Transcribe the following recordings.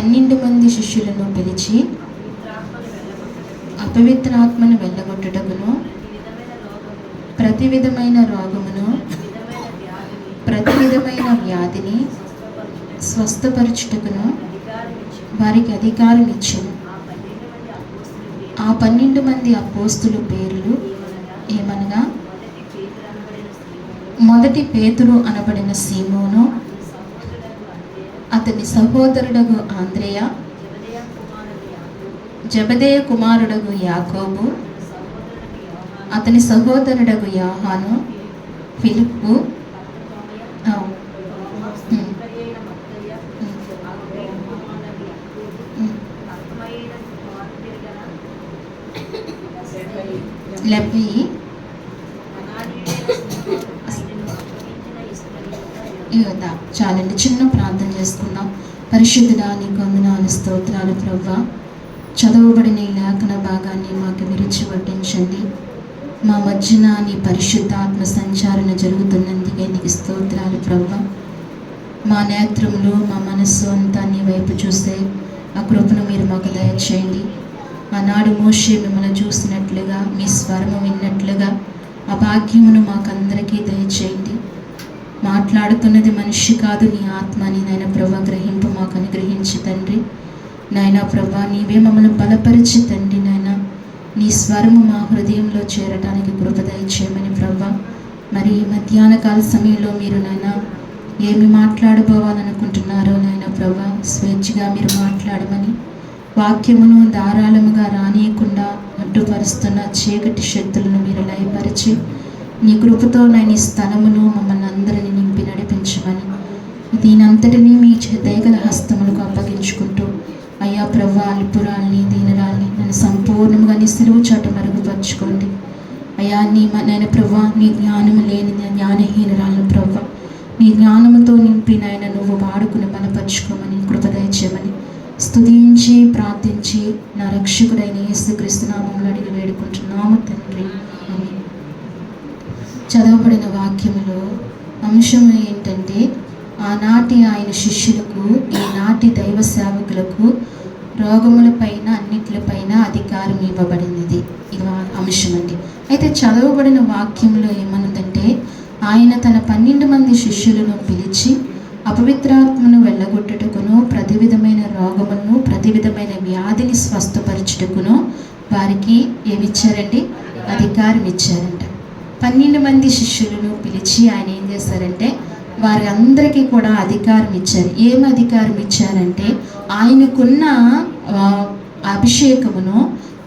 12 మంది శిష్యులను పిలిచి అపవిత్రాత్మను వెళ్ళగొట్టుటకును, ప్రతి విధమైన రోగమును, ప్రతి విధమైన వ్యాధిని స్వస్థపరచుటకును వారికి అధికారం ఇచ్చెను. ఆ 12 మంది అపోస్తుల పేర్లు ఏమనగా, మొదటి పేతురు అనబడిన సీమోను, అతని సహోదరుడగు ఆంద్రేయ, జెబెదయి కుమారుడగు యాకోబు, అతని సహోదరుడగు యోహాను, ఫిలిప్పు, లెవి, యోధ. చాలండి, చిన్న ప్రార్థన చేసుకుందాం. పరిశుద్ధుడా, నీకు వందనాలు, స్తోత్రాలు ప్రభువా. చదవబడిన ఈ లేఖన భాగాన్ని మాకు విరిచి వడ్డించండి. మా మధ్యన నీ పరిశుద్ధాత్మ సంచారణ జరుగుతున్నందుకే నీకు స్తోత్రాలు ప్రభువా. మా నేత్రములు, మా మనస్సు అంతా నీ వైపు చూసే ఆ కృపను మీరు మాకు దయచేయండి. ఆనాడు మోషే మిమ్మల్ని చూసినట్లుగా, మీ స్వరము విన్నట్లుగా ఆ భాగ్యమును మాకందరికీ దయచేయండి. మాట్లాడుతున్నది మనిషి కాదు, నీ ఆత్మని నాయన ప్రభా గ్రహింపు మాకు అనుగ్రహించి తండ్రి. నాయన ప్రభా, నీవే మమ్మల్ని బలపరిచి తండ్రి నాయన నీ స్వరము మా హృదయంలో చేరడానికి కృప దయచేయమని ప్రభా. మరి ఈ మధ్యాహ్న కాల సమయంలో మీరు నాయన ఏమి మాట్లాడబోవాలనుకుంటున్నారో నాయన ప్రభా, స్వేచ్ఛగా మీరు మాట్లాడమని, వాక్యమును ధారాళముగా రానియకుండా అడ్డుపరుస్తున్న చీకటి శక్తులను మీరు లయపరిచి నీ కృపతో ఈ స్థలమును మమ్మల్ని అందరినీ నింపి నడిపించమని, దీనంతటినీ మీ దయగల హస్తములకు అప్పగించుకుంటూ, అయ్యా ప్రభా, అల్పురాల్ని, దీనరాల్ని నన్ను సంపూర్ణంగా నీ సిలువ చాటు మరుగుపరుచుకోండి. అయ్యా నాయన ప్రభా, నీ జ్ఞానము లేని జ్ఞానహీనురాలను ప్రభా, నీ జ్ఞానముతో నింపి నాయన నువ్వు వాడుకుని బలపరుచుకోమని, కృప దయచేయమని స్తుతించి ప్రార్థించి నా రక్షకుడైన యేసుక్రీస్తు నామములో అడిగి వేడుకుంటున్నాము తండ్రి, ఆమేన్. చదవబడిన వాక్యములో అంశం ఏంటంటే, ఆనాటి ఆయన శిష్యులకు, ఈనాటి దైవ సేవకులకు రోగములపైన అన్నిటిపైన అధికారం ఇవ్వబడినది. ఇది అంశం అండి. అయితే చదవబడిన వాక్యంలో ఏమన్నదంటే, ఆయన తన 12 మంది శిష్యులను పిలిచి అపవిత్రాత్మను వెళ్ళగొట్టుటకును, ప్రతి విధమైన రోగములను, ప్రతి విధమైన వ్యాధిని స్వస్థపరచుటకును వారికి ఏమిచ్చారండి? అధికారం ఇచ్చారంట. 12 మంది శిష్యులను పిలిచి ఆయన ఏం చేశారంటే, వారి అందరికీ కూడా అధికారం ఇచ్చారు. ఏం అధికారం ఇచ్చారంటే, ఆయనకున్న అభిషేకమును,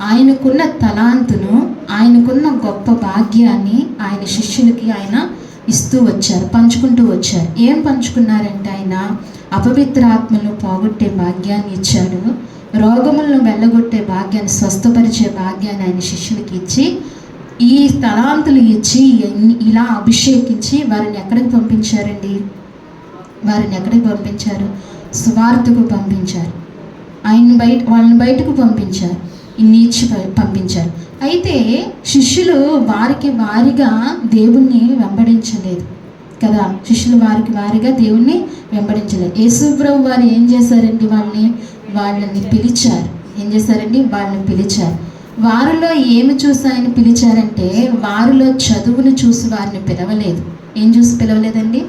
ఆయనకున్న తలాంతును, ఆయనకున్న గొప్ప భాగ్యాన్ని ఆయన శిష్యులకి ఆయన ఇస్తూ వచ్చారు, పంచుకుంటూ వచ్చారు. ఏం పంచుకున్నారంటే, ఆయన అపవిత్రాత్మలను పోగొట్టే భాగ్యాన్ని ఇచ్చాడు, రోగములను వెళ్ళగొట్టే భాగ్యాన్ని, స్వస్థపరిచే భాగ్యాన్ని ఆయన శిష్యులకి ఇచ్చి, ఈ తలాంతులు ఇచ్చి ఇలా అభిషేకించి వారిని ఎక్కడికి పంపించారండి? వారిని ఎక్కడికి పంపించారు? సువార్తకు పంపించారు. వాళ్ళని బయటకు పంపించారు, ఇన్ని ఇచ్చి పంపించారు. అయితే శిష్యులు వారిగా దేవుణ్ణి వెంబడించలేదు కదా. శిష్యులు వారిగా దేవుణ్ణి వెంబడించలేదు. యేసుప్రభు వారు ఏం చేశారండి? వాళ్ళని పిలిచారు. ఏం చేశారండి? వాళ్ళని పిలిచారు. వారిలో ఏమి చూసి ఆయన పిలిచారంటే, వారిలో చదువును చూసి వారిని పిలవలేదు. ఏం చూసి పిలవలేదండి?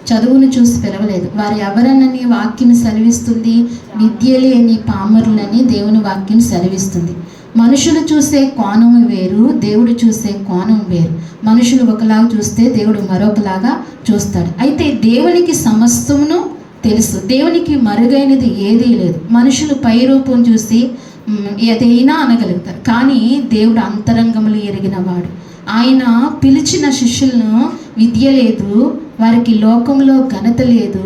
చదువును చూసి పిలవలేదు. వారు ఎవరనని వాక్యం సెలవిస్తుంది? విద్య లేని పామరులని దేవుని వాక్యం సెలవిస్తుంది. మనుషులు చూసే కోణం వేరు, దేవుడు చూసే కోణం వేరు. మనుషులు ఒకలాగా చూస్తే దేవుడు మరొకలాగా చూస్తాడు. అయితే దేవునికి సమస్తమును తెలుసు, దేవునికి మరుగైనది ఏదీ లేదు. మనుషులు పై రూపం చూసి ఏదైనా అనగలుగుతారు, కానీ దేవుడు అంతరంగములు ఎరిగినవాడు. ఆయన పిలిచిన శిష్యులను విద్య లేదు, వారికి లోకంలో ఘనత లేదు,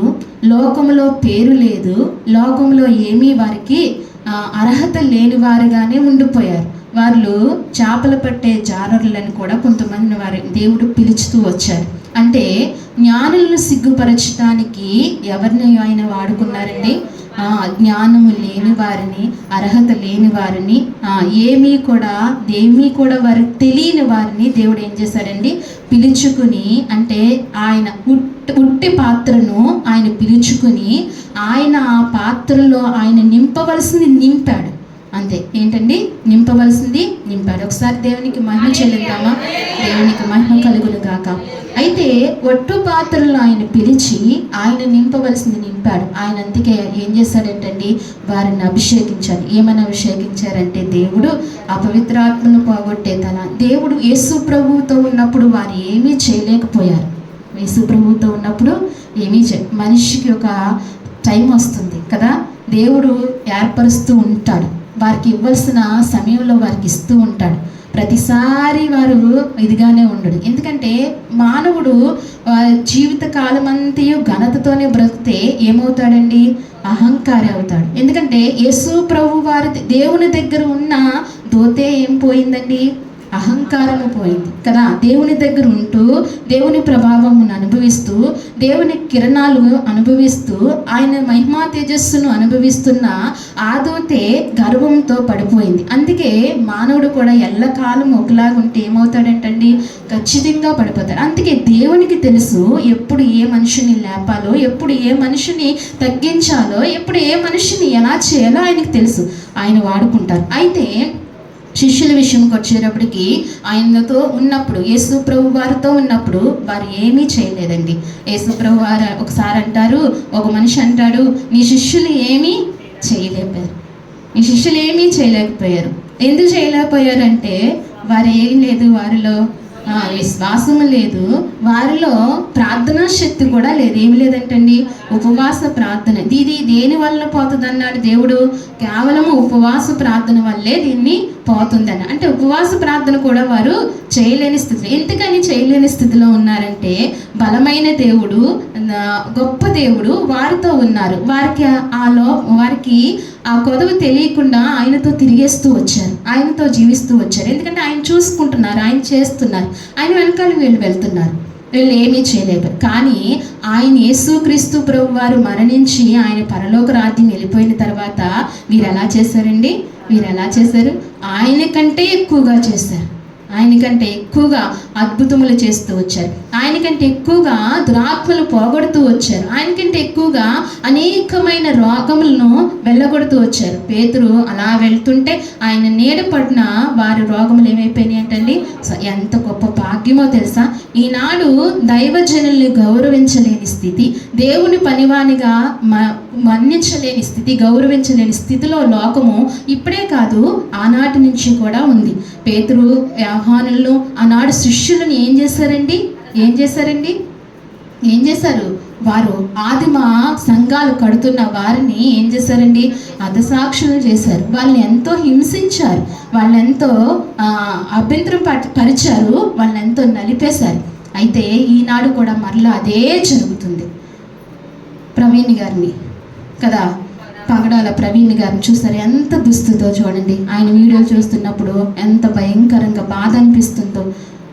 లోకంలో పేరు లేదు, లోకంలో ఏమీ వారికి అర్హత లేని వారుగానే ఉండిపోయారు. వాళ్ళు చేపలు పట్టే జారర్లని కూడా కొంతమంది వారి దేవుడు పిలుచుతూ వచ్చారు. అంటే జ్ఞానులను సిగ్గుపరచడానికి ఎవరిని ఆయన వాడుకున్నారండి? జ్ఞానము లేని వారిని, అర్హత లేని వారిని, ఏమీ కూడా వారికి తెలియని వారిని దేవుడు ఏం చేశాడండి, పిలుచుకుని, అంటే ఆయన ఉట్టి పాత్రను ఆయన పిలుచుకుని ఆయన ఆ పాత్రలో ఆయన నింపవలసింది నింపాడు. అంతే. ఏంటండి? నింపవలసింది నింపాడు. ఒకసారి దేవునికి మహిమ చెల్లిద్దామా? దేవునికి మహిమ కలుగును గాక. అయితే ఒట్టు పాత్రలో ఆయన పిలిచి ఆయన నింపవలసింది నింపాడు. ఆయన అందుకే ఏం చేశాడంటండి, వారిని అభిషేకించాడు. ఏమని అభిషేకించారంటే, దేవుడు అపవిత్రాత్మను పోగొట్టే దేవుడు యేసు ప్రభువుతో ఉన్నప్పుడు వారు ఏమీ చేయలేకపోయారు. యేసు ప్రభువుతో ఉన్నప్పుడు మనిషికి ఒక టైం వస్తుంది కదా, దేవుడు ఏర్పరుస్తూ ఉంటాడు. వారికి ఇవ్వాల్సిన సమయంలో వారికి ఇస్తూ ఉంటాడు. ప్రతిసారి వారు ఇదిగానే ఉండడు. ఎందుకంటే మానవుడు జీవిత కాలం అంతయు ఘనతతోనే బ్రతికితే ఏమవుతాడండి, అహంకారి అవుతాడు. ఎందుకంటే యేసు ప్రభు వారి దేవుని దగ్గర ఉన్న దోతే ఏం పోయిందండి, అహంకారము పోయింది కదా. దేవుని దగ్గర ఉంటూ దేవుని ప్రభావమును అనుభవిస్తూ దేవుని కిరణాలు అనుభవిస్తూ ఆయన మహిమా తేజస్సును అనుభవిస్తున్న ఆదోతే గర్వంతో పడిపోయింది. అందుకే మానవుడు కూడా ఎల్లకాలం ఒకలాగా ఉంటే ఏమవుతాడంటండి, ఖచ్చితంగా పడిపోతాడు. అందుకే దేవునికి తెలుసు ఎప్పుడు ఏ మనిషిని లేపాలో, ఎప్పుడు ఏ మనిషిని తగ్గించాలో, ఎప్పుడు ఏ మనిషిని ఎలా చేయాలో ఆయనకు తెలుసు. ఆయన వాడుకుంటారు. అయితే శిష్యుల విషయంకి వచ్చేటప్పటికి ఆయనతో ఉన్నప్పుడు, యేసు ప్రభు వారితో ఉన్నప్పుడు వారు ఏమీ చేయలేదండి. యేసు ప్రభు వారు ఒకసారి అంటారు, ఒక మనిషి అంటాడు, నీ శిష్యులు ఏమీ చేయలేకపోయారు. నీ శిష్యులు ఏమీ చేయలేకపోయారు. ఎందుకు చేయలేకపోయారంటే వారు ఏం లేదు, వారిలో విశ్వాసము లేదు, వారిలో ప్రార్థనా శక్తి కూడా లేదు. ఏమి లేదంటండి, ఉపవాస ప్రార్థన. ఇది దేని వల్ల పోతుంది అన్నాడు దేవుడు, కేవలము ఉపవాస ప్రార్థన వల్లే దీన్ని పోతుందని. అంటే ఉపవాస ప్రార్థన కూడా వారు చేయలేని స్థితిలో. ఎందుకని చేయలేని స్థితిలో ఉన్నారంటే, బలమైన దేవుడు, గొప్ప దేవుడు వారితో ఉన్నారు. వారికి ఆ కొదవ తెలియకుండా ఆయనతో తిరిగేస్తూ వచ్చారు, ఆయనతో జీవిస్తూ వచ్చారు. ఎందుకంటే ఆయన చూసుకుంటున్నారు, ఆయన చేస్తున్నారు, ఆయన వెనకాల వీళ్ళు వెళ్తున్నారు. వీళ్ళు ఏమీ చేయలేరు. కానీ ఆయన యేసుక్రీస్తు ప్రభు వారు మరణించి ఆయన పరలోక రాజ్యం వెళ్ళిపోయిన తర్వాత వీరు ఎలా చేశారండి, వీరు ఎలా చేశారు, ఆయన కంటే ఎక్కువగా చేశారు. ఆయనకంటే ఎక్కువగా అద్భుతములు చేస్తూ వచ్చారు. ఆయనకంటే ఎక్కువగా దురాత్మలు పోగొడుతూ వచ్చారు. ఆయనకంటే ఎక్కువగా అనేకమైన రోగములను వెళ్ళగొడుతూ వచ్చారు. పేతురు అలా వెళ్తుంటే ఆయన నీడ పడిన వారి రోగములు ఏమైపోయినాయి అంటండి. ఎంత గొప్ప భాగ్యమో తెలుసా. ఈనాడు దైవజనుల్ని గౌరవించలేని స్థితి, దేవుని పనివానిగా మన్నించలేని స్థితి, గౌరవించలేని స్థితిలో లోకము ఇప్పుడే కాదు ఆనాటి నుంచి కూడా ఉంది. పేతురు, యోహానులను, ఆనాడు శిష్యులను ఏం చేశారు? వారు ఆదిమ సంఘాలు కడుతున్న వారిని ఏం చేశారండి, హతసాక్షులు చేశారు. వాళ్ళని ఎంతో హింసించారు, వాళ్ళని ఎంతో అభ్యంతరం పరిచారు, వాళ్ళని ఎంతో నలిపేశారు. అయితే ఈనాడు కూడా మరలా అదే జరుగుతుంది. ప్రవీణ్ గారిని కదా, పగడాల ప్రవీణ్ గారిని చూసారు, ఎంత దుస్థితో చూడండి. ఆయన వీడియోలు చూస్తున్నప్పుడు ఎంత భయంకరంగా బాధ అనిపిస్తుందో.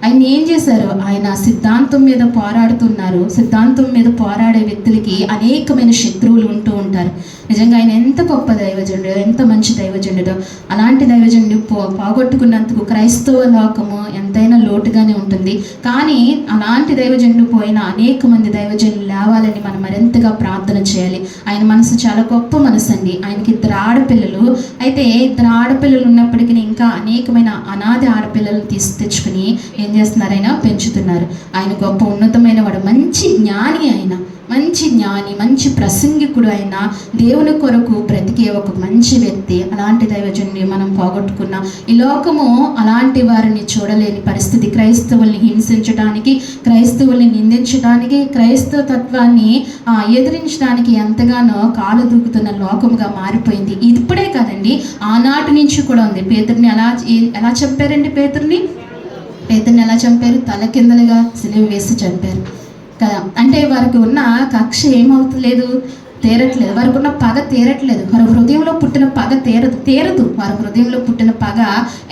ఆయన ఏం చేశారు, ఆయన సిద్ధాంతం మీద పోరాడుతున్నారు. సిద్ధాంతం మీద పోరాడే వ్యక్తులకి అనేకమైన శత్రువులు ఉంటూ ఉంటారు. నిజంగా ఆయన ఎంత గొప్ప దైవజనుడు, ఎంత మంచి దైవజనుడో. అలాంటి దైవజనుడు పోగొట్టుకున్నందుకు క్రైస్తవ లోకము ఎంతైనా లోటుగానే ఉంటుంది. కానీ అలాంటి దైవజనుడు పోయిన అనేక మంది దైవజనులు లేవాలని మనం మరింతగా ప్రార్థన చేయాలి. ఆయన మనసు చాలా గొప్ప మనసు అండి. ఆయనకి 2 ఆడపిల్లలు. అయితే 2 ఆడపిల్లలు ఉన్నప్పటికీ ఇంకా అనేకమైన అనాథ ఆడపిల్లలను తెచ్చుకుని ఏం చేస్తున్నారు, ఆయన పెంచుతున్నారు. ఆయన గొప్ప ఉన్నతమైన వాడు, మంచి జ్ఞాని, ఆయన మంచి జ్ఞాని, మంచి ప్రసంగికుడు, ఆయన దేవుని కొరకు బ్రతికే ఒక మంచి వ్యక్తి. అలాంటి దైవజనుని మనం పోగొట్టుకున్నాం. ఈ లోకము అలాంటి వారిని చూడలేని పరిస్థితి. క్రైస్తవుల్ని హింసించడానికి, క్రైస్తవుల్ని నిందించడానికి, క్రైస్తవ తత్వాన్ని ఎదిరించడానికి ఎంతగానో కాలు దూకుతున్న లోకముగా మారిపోయింది. ఇప్పుడే కాదండి, ఆనాటి నుంచి కూడా ఉంది. పేతుర్ని ఎలా చంపారండి? పేతుర్ని ఎలా చంపారు? తల కిందలుగా సిలువ వేసి చంపారు కదా. అంటే వారికి ఉన్న కక్ష ఏమవుతలేదు, తీరట్లేదు. వారికి ఉన్న పగ తీరట్లేదు. వారి హృదయంలో పుట్టిన పగ తీరదు. వారి హృదయంలో పుట్టిన పగ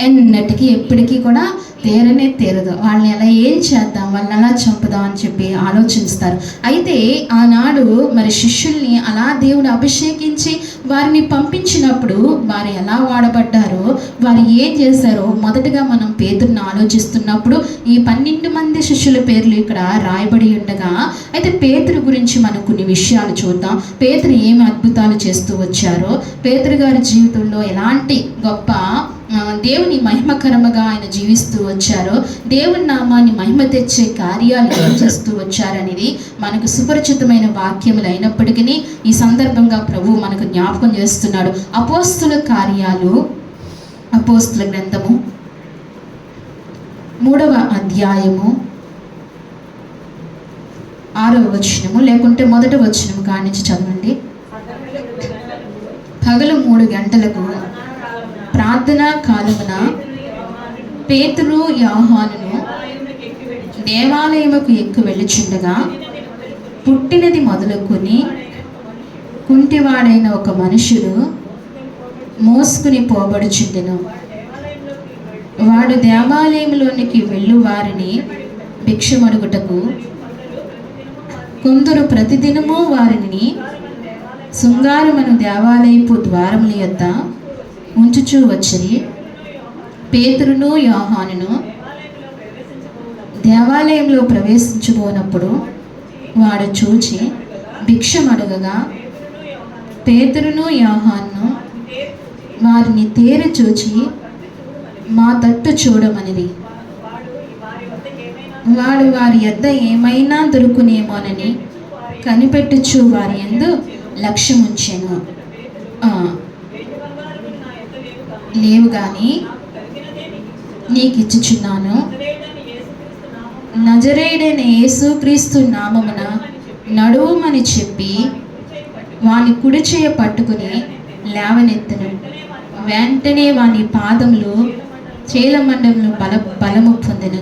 ఎన్నటికీ ఎప్పటికీ కూడా తీరనే తీరదు. వాళ్ళని ఎలా ఏం చేద్దాం, వాళ్ళని ఎలా చంపుదాం అని చెప్పి ఆలోచిస్తారు. అయితే ఆనాడు మరి శిష్యుల్ని అలా దేవుడు అభిషేకించి వారిని పంపించినప్పుడు వారు ఎలా వాడబడ్డారో, వారు ఏం చేశారో మొదటగా మనం పేతురుని ఆలోచిస్తున్నప్పుడు ఈ 12 మంది శిష్యుల పేర్లు ఇక్కడ రాయబడి ఉండగా, అయితే పేతురు గురించి మనం కొన్ని విషయాలు చూద్దాం. పేతురు ఏమి అద్భుతాలు చేస్తూ వచ్చారో, పేతురు గారి జీవితంలో ఎలాంటి గొప్ప దేవుని మహిమకరముగా ఆయన జీవిస్తూ వచ్చారో, దేవుని నామాన్ని మహిమ తెచ్చే కార్యాలు ఏం చేస్తూ వచ్చారనేది మనకు సుపరిచితమైన వాక్యములు అయినప్పటికీ ఈ సందర్భంగా ప్రభు మనకు జ్ఞాపకం చేస్తున్నాడు. అపోస్తుల కార్యాలు, అపోస్తుల గ్రంథము 3వ అధ్యాయము 6వ వచనము, లేకుంటే 1వ వచనము కాడి నుంచి చదవండి. పగలు 3 గంటలకు ప్రార్థనా కాలమున పేతురు యోహానును దేవాలయముకు ఎక్కి వెళ్ళుచుండగా పుట్టినది మొదలుకొని కుంటివాడైన ఒక మనుషుడు మోసుకుని పోబడుచుండెను. వాడు దేవాలయంలోనికి వెళ్ళు వారిని భిక్షమడుగుటకు కొందరు ప్రతిదినము వారిని శృంగారమును దేవాలయపు ద్వారముల యొద్ద ఉంచుచూ వచ్చిరి. పేతురును యోహానును దేవాలయంలో ప్రవేశించబోనప్పుడు వాడు చూచి భిక్షమడగగా పేతురును యోహానును వారిని తేరి చూచి మా తట్టు చూడమనిరి. వాడు వారి యొద్ద ఏమైనా దొరుకునేమోనని కనిపెట్టుచు వారి యందు లక్ష్యముంచెను. లేవు గాని నీకిచ్చుచున్నాను, నజరేయుడైన యేసుక్రీస్తు నామమున నడువుమని చెప్పి వాని కుడి చేయ పట్టుకుని లేవనెత్తెను. వెంటనే వాని పాదములు చీలమండములు బలము పొందెను.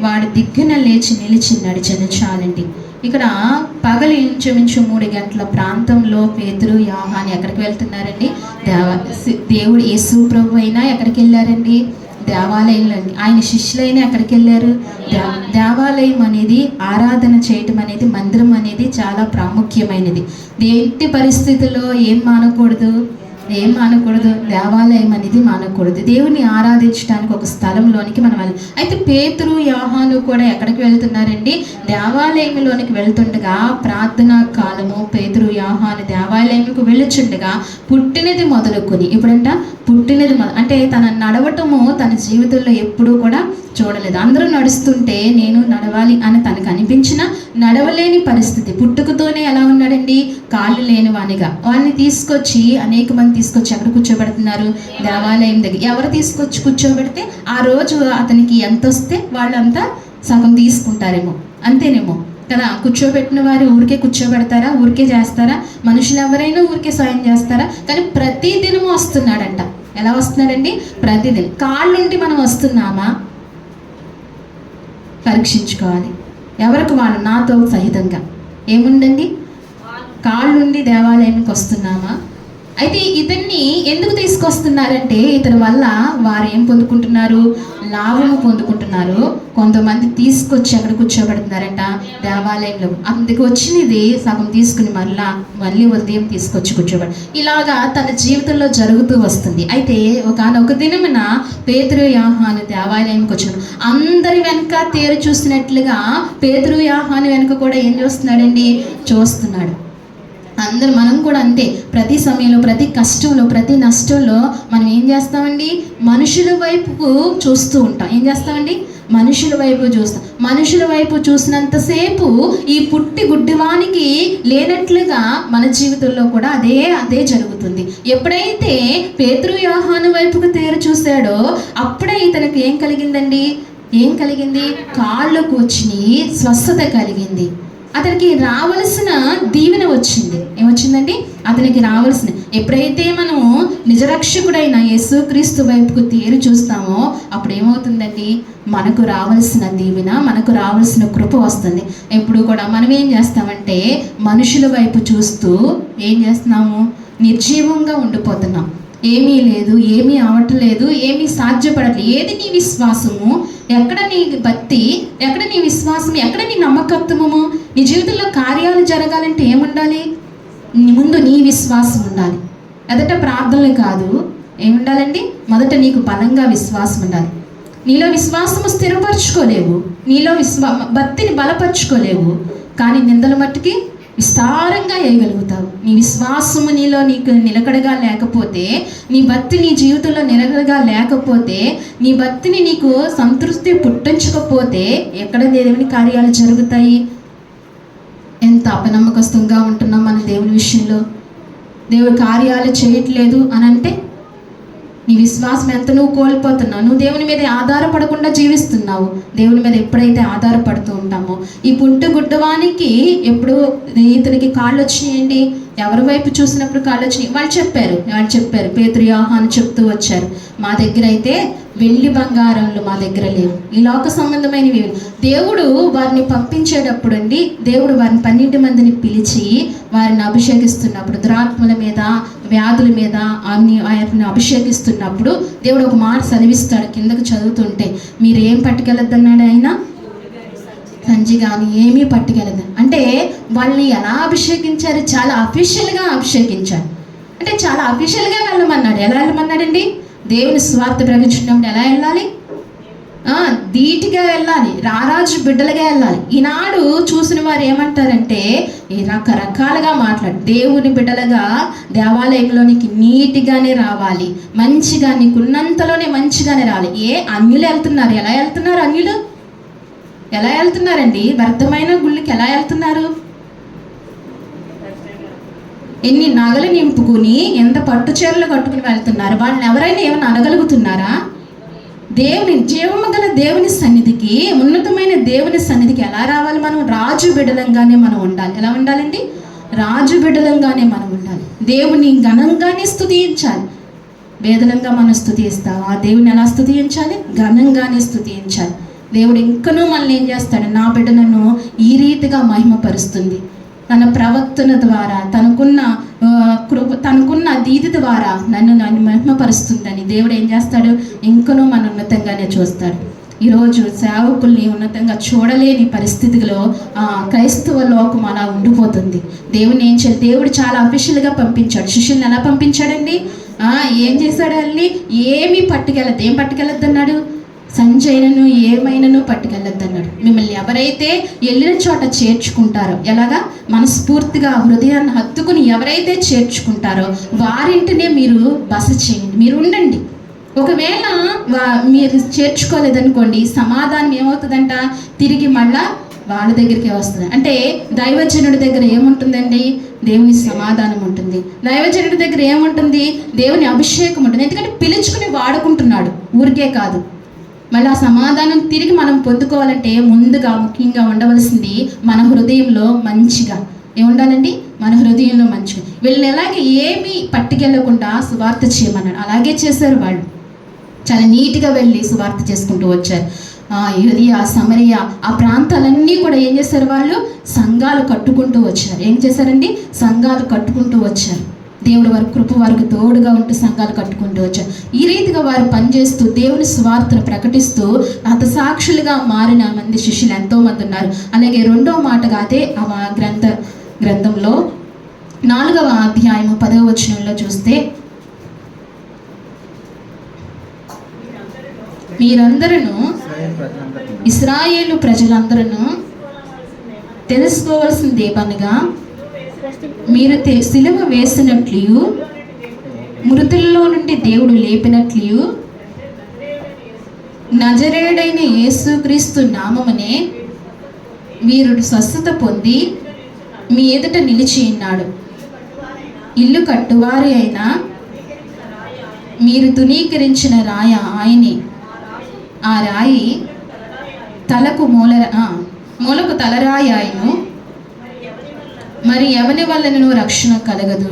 వాడి దిగ్గున లేచి నిలిచి నడిచెను. చాలండి. ఇక్కడ పగలు ఇంచుమించు 3 గంటల ప్రాంతంలో పేతురు యోహాను ఎక్కడికి వెళ్తున్నారండి? దేవుడు యేసు ప్రభు అయినా ఎక్కడికి వెళ్ళారండి? దేవాలయంలో. ఆయన శిష్యులైనా ఎక్కడికి వెళ్ళారు? దేవాలయం అనేది, ఆరాధన చేయటం అనేది, మందిరం అనేది చాలా ప్రాముఖ్యమైనది. ఎట్టి పరిస్థితుల్లో ఏం మానకూడదు? దేవాలయం అనేది మానకూడదు. దేవుని ఆరాధించడానికి ఒక స్థలంలోనికి మనం వెళ్ళాలి. అయితే పేతురు యోహాను కూడా ఎక్కడికి వెళ్తున్నారండి? దేవాలయంలోనికి వెళ్తుండగా ప్రార్థనా కాలము పేతురు యోహాను దేవాలయంకు వెళ్ళుచుండగా పుట్టినది మొదలుకొని, ఇప్పుడంట పుట్టినది అంటే తన నడవటము తన జీవితంలో ఎప్పుడూ కూడా చూడలేదు. అందరూ నడుస్తుంటే నేను నడవాలి అని తనకు అనిపించిన నడవలేని పరిస్థితి. పుట్టుకతోనే ఎలా ఉన్నాడండి? కాళ్ళు లేని వానిగా. వాడిని తీసుకొచ్చి అనేక మంది తీసుకొచ్చి ఎక్కడ కూర్చోబెడుతున్నారు? దేవాలయం దగ్గర. ఎవరు తీసుకొచ్చి కూర్చోబెడితే ఆ రోజు అతనికి ఎంత వస్తే వాళ్ళంతా సగం తీసుకుంటారేమో, అంతేనేమో కదా. కూర్చోబెట్టిన వారు ఊరికే కూర్చోబెడతారా? ఊరికే చేస్తారా? మనుషులు ఎవరైనా ఊరికే సాయం చేస్తారా? కానీ ప్రతిదినము వస్తున్నాడంట. ఎలా వస్తున్నాడండి? ప్రతిదినం. కాళ్ళుండి మనం వస్తున్నామా? పరీక్షించుకోవాలి. ఎవరికి వాళ్ళు, నాతో సహితంగా. ఏముందండి? కాళ్ళుండి దేవాలయానికి వస్తున్నామా? అయితే ఇతన్ని ఎందుకు తీసుకొస్తున్నారంటే ఇతని వల్ల వారు ఏం పొందుకుంటున్నారు? లాభము పొందుకుంటున్నారు. కొంతమంది తీసుకొచ్చి అక్కడ కూర్చోబెడుతున్నారంట దేవాలయంలో. అందుకు వచ్చినది సగం తీసుకుని మళ్ళీ ఉదయం తీసుకొచ్చి కూర్చోబెడు. ఇలాగా తన జీవితంలో జరుగుతూ వస్తుంది. అయితే ఒక దినమున పేతురు యోహాను దేవాలయానికి వచ్చాడు. అందరి వెనక తేరు చూసినట్లుగా పేతురు యోహాను వెనక కూడా ఏం చూస్తున్నాడండి? చూస్తున్నాడు. అందరూ మనం కూడా అంతే. ప్రతి సమయంలో, ప్రతి కష్టంలో, ప్రతి నష్టంలో మనం ఏం చేస్తామండి? మనుషుల వైపుకు చూస్తూ ఉంటాం. ఏం చేస్తామండి? మనుషుల వైపు చూస్తాం. మనుషుల వైపు చూసినంతసేపు ఈ పుట్టి గుడ్డివానికి లేనట్లుగా మన జీవితంలో కూడా అదే జరుగుతుంది. ఎప్పుడైతే పేతురు యోహాను వైపుకు తేరు చూశాడో అప్పుడే ఇతనికి ఏం కలిగిందండి? కాళ్ళు కూర్చుని స్వస్థత కలిగింది. అతనికి రావలసిన దీవెన వచ్చింది. ఏమొచ్చిందండి? అతనికి రావలసిన, ఎప్పుడైతే మనము నిజరక్షకుడైన యేసుక్రీస్తు వైపుకు తేరు చూస్తామో అప్పుడు ఏమవుతుందండి? మనకు రావలసిన దీవెన, మనకు రావలసిన కృప వస్తుంది. ఎప్పుడు కూడా మనం ఏం చేస్తామంటే మనుషుల వైపు చూస్తూ ఏం చేస్తున్నాము? నిర్జీవంగా ఉండిపోతున్నాం. ఏమీ లేదు, ఏమీ అవట్లేదు, ఏమీ సాధ్యపడట్లేదు. ఏది నీ విశ్వాసము? ఎక్కడ నీ భక్తి? ఎక్కడ నీ విశ్వాసం? ఎక్కడ నీ నమ్మకత్వము? నీ జీవితంలో కార్యాలు జరగాలంటే ఏముండాలి? ముందు నీ విశ్వాసం ఉండాలి. ఎదట ప్రార్థనలు కాదు, ఏముండాలండి? మొదట నీకు బలంగా విశ్వాసం ఉండాలి. నీలో విశ్వాసము స్థిరపరచుకోలేవు, నీలో భక్తిని బలపరుచుకోలేవు, కానీ నిందల మట్టుకి విస్తారంగా వేయగలుగుతావు. నీ విశ్వాసము నీకు నిలకడగా లేకపోతే, నీ భక్తి నీ జీవితంలో నిలకడగా లేకపోతే, నీ భక్తిని నీకు సంతృప్తి పుట్టించకపోతే ఎక్కడ దేవుని కార్యాలు జరుగుతాయి? ఎంత అపనమ్మకస్తుగా ఉంటున్నాం మన దేవుని విషయంలో. దేవుడు కార్యాలు చేయట్లేదు అని అంటే నీ విశ్వాసం ఎంత నువ్వు కోల్పోతున్నావు. నువ్వు దేవుని మీద ఆధారపడకుండా జీవిస్తున్నావు. దేవుని మీద ఎప్పుడైతే ఆధారపడుతూ ఉంటామో, ఈ గుడ్డవానికి ఎప్పుడు ఇతనికి కాళ్ళు వచ్చినాయండి, ఎవరి వైపు చూసినప్పుడు కాళ్ళు వచ్చినాయి. వాళ్ళు చెప్పారు పేతురు, యోహాను చెప్తూ వచ్చారు, మా దగ్గర అయితే వెండి బంగారంలు మా దగ్గర లేవు, ఈ లోక సంబంధమైనవి. దేవుడు వారిని పంపించేటప్పుడు అండి, దేవుడు వారిని 12 మందిని పిలిచి వారిని అభిషేకిస్తున్నప్పుడు, దురాత్మల మీద, వ్యాధుల మీద వారిని అభిషేకిస్తున్నప్పుడు దేవుడు ఒక మాట చదివిస్తాడు. కిందకు చదువుతుంటే, మీరు ఏం పట్టుకెళ్ళొద్దన్నాడు ఆయన? సంచి కానీ ఏమీ పట్టుకెళ్ళదు. అంటే వాళ్ళని ఎలా అభిషేకించారు? చాలా అఫీషియల్గా అభిషేకించారు. అంటే చాలా అఫీషియల్గా వెళ్ళమన్నాడు. ఎలా వెళ్ళమన్నాడండి? దేవుని స్వార్థ ప్రకటించినప్పుడు ఎలా వెళ్ళాలి? ధీటుగా వెళ్ళాలి, రారాజు బిడ్డలుగా వెళ్ళాలి. ఈనాడు చూసిన వారు ఏమంటారంటే, రకరకాలుగా దేవుని బిడ్డలుగా దేవాలయంలోనికి నీట్గానే రావాలి, మంచిగా నీకున్నంతలోనే మంచిగానే రావాలి. అన్యులు వెళ్తున్నారు. ఎలా వెళ్తున్నారు? అన్యులు ఎలా వెళ్తున్నారండి? వ్యర్థమైన గుళ్ళకి ఎలా వెళ్తున్నారు? ఎన్ని నగలు నింపుకుని, ఎంత పట్టు చీరలు కట్టుకుని వెళ్తున్నారు. వాళ్ళని ఎవరైనా ఏమైనా అనగలుగుతున్నారా? దేవుని జీవము గల దేవుని సన్నిధికి, ఉన్నతమైన దేవుని సన్నిధికి ఎలా రావాలి? మనం రాజు బిడ్డలంగానే మనం ఉండాలి. ఎలా ఉండాలండి? రాజు బిడ్డలంగానే మనం ఉండాలి. దేవుని ఘనంగానే స్తుతించాలి. వేదనంగా మనం స్తుతిస్తాం. ఆ దేవుని ఎలా స్తుతించాలి? ఘనంగానే స్తుతించాలి. దేవుడు ఇంకనూ మనల్ని ఏం చేస్తాడు? నా బిడ్డ నన్ను ఈ రీతిగా మహిమపరుస్తుంది, తన ప్రవర్తన ద్వారా, తనకున్న దీది ద్వారా నన్ను మహిమపరుస్తుందని దేవుడు ఏం చేస్తాడు? ఇంకనూ మన ఉన్నతంగానే చూస్తాడు. ఈరోజు సేవకుల్ని ఉన్నతంగా చూడలేని పరిస్థితిలో క్రైస్తవ లోకం అలా ఉండిపోతుంది. దేవుని ఏం చేయాలి? దేవుడు చాలా అఫీషియల్గా పంపించాడు. శిష్యుల్ని ఎలా పంపించాడండి? ఏం చేశాడు? వాళ్ళని ఏమీ పట్టుకెళ్ళద్దు. ఏం పట్టుకెళ్ళద్దు అన్నాడు? సంజయనను ఏమైనాను పట్టుకెళ్ళొద్దు అన్నాడు. మిమ్మల్ని ఎవరైతే వెళ్ళిన చోట చేర్చుకుంటారో, ఎలాగా? మనస్ఫూర్తిగా హృదయాన్ని హత్తుకుని ఎవరైతే చేర్చుకుంటారో వారింటినే మీరు బస చేయండి, మీరు ఉండండి. ఒకవేళ మీరు చేర్చుకోలేదనుకోండి, సమాధానం ఏమవుతుందంట? తిరిగి మళ్ళా వాళ్ళ దగ్గరికే వస్తుంది. అంటే దైవజనుడి దగ్గర ఏముంటుందండి? దేవుని సమాధానం ఉంటుంది. దైవజనుడి దగ్గర ఏముంటుంది? దేవుని అభిషేకం ఉంటుంది. ఎందుకంటే పిలుచుకుని వాడుకుంటున్నాడు, ఊరికే కాదు. మళ్ళీ ఆ సమాధానం తిరిగి మనం పొందుకోవాలంటే ముందుగా ముఖ్యంగా ఉండవలసింది మన హృదయంలో మంచిగా ఏముండాలండి? మన హృదయంలో మంచిగా. వీళ్ళని ఎలాగే ఏమీ పట్టుకెళ్ళకుండా సువార్త చేయమన్నాడు. అలాగే చేశారు వాళ్ళు. చాలా నీట్గా వెళ్ళి సువార్త చేసుకుంటూ వచ్చారు. యూదయ, సమరయ ఆ ప్రాంతాలన్నీ కూడా ఏం చేశారు? వాళ్ళు సంఘాలు కట్టుకుంటూ వచ్చారు. ఏం చేశారండి? సంఘాలు కట్టుకుంటూ వచ్చారు. దేవుడు వారి కృప వారికి తోడుగా ఉంటూ సంఘాలు కట్టుకుంటూ వచ్చారు. ఈ రీతిగా వారు పనిచేస్తూ దేవుని స్వార్థను ప్రకటిస్తూ హతసాక్షులుగా మారిన మంది శిష్యులు ఎంతోమంది ఉన్నారు. అలాగే రెండవ మాటగా అదే గ్రంథంలో 4వ అధ్యాయము 10వ వచనంలో చూస్తే, మీరందరూ ఇశ్రాయేలు ప్రజలందరూ తెలుసుకోవాల్సింది ఏమనగా, మీరు సిలువ వేసినట్లు, మృతుల్లో నుండి దేవుడు లేపినట్లు, నజరేయుడైన యేసుక్రీస్తు నామమునే వీరుడు స్వస్థత పొంది మీ ఎదుట నిలిచి ఉన్నాడు. ఇల్లు కట్టువారి అయినా మీరు తునీకరించిన రాయ ఆయనే. ఆ రాయి మూలకు తలరాయి ఆయను. మరి ఎవని వలన రక్షణ కలగదు?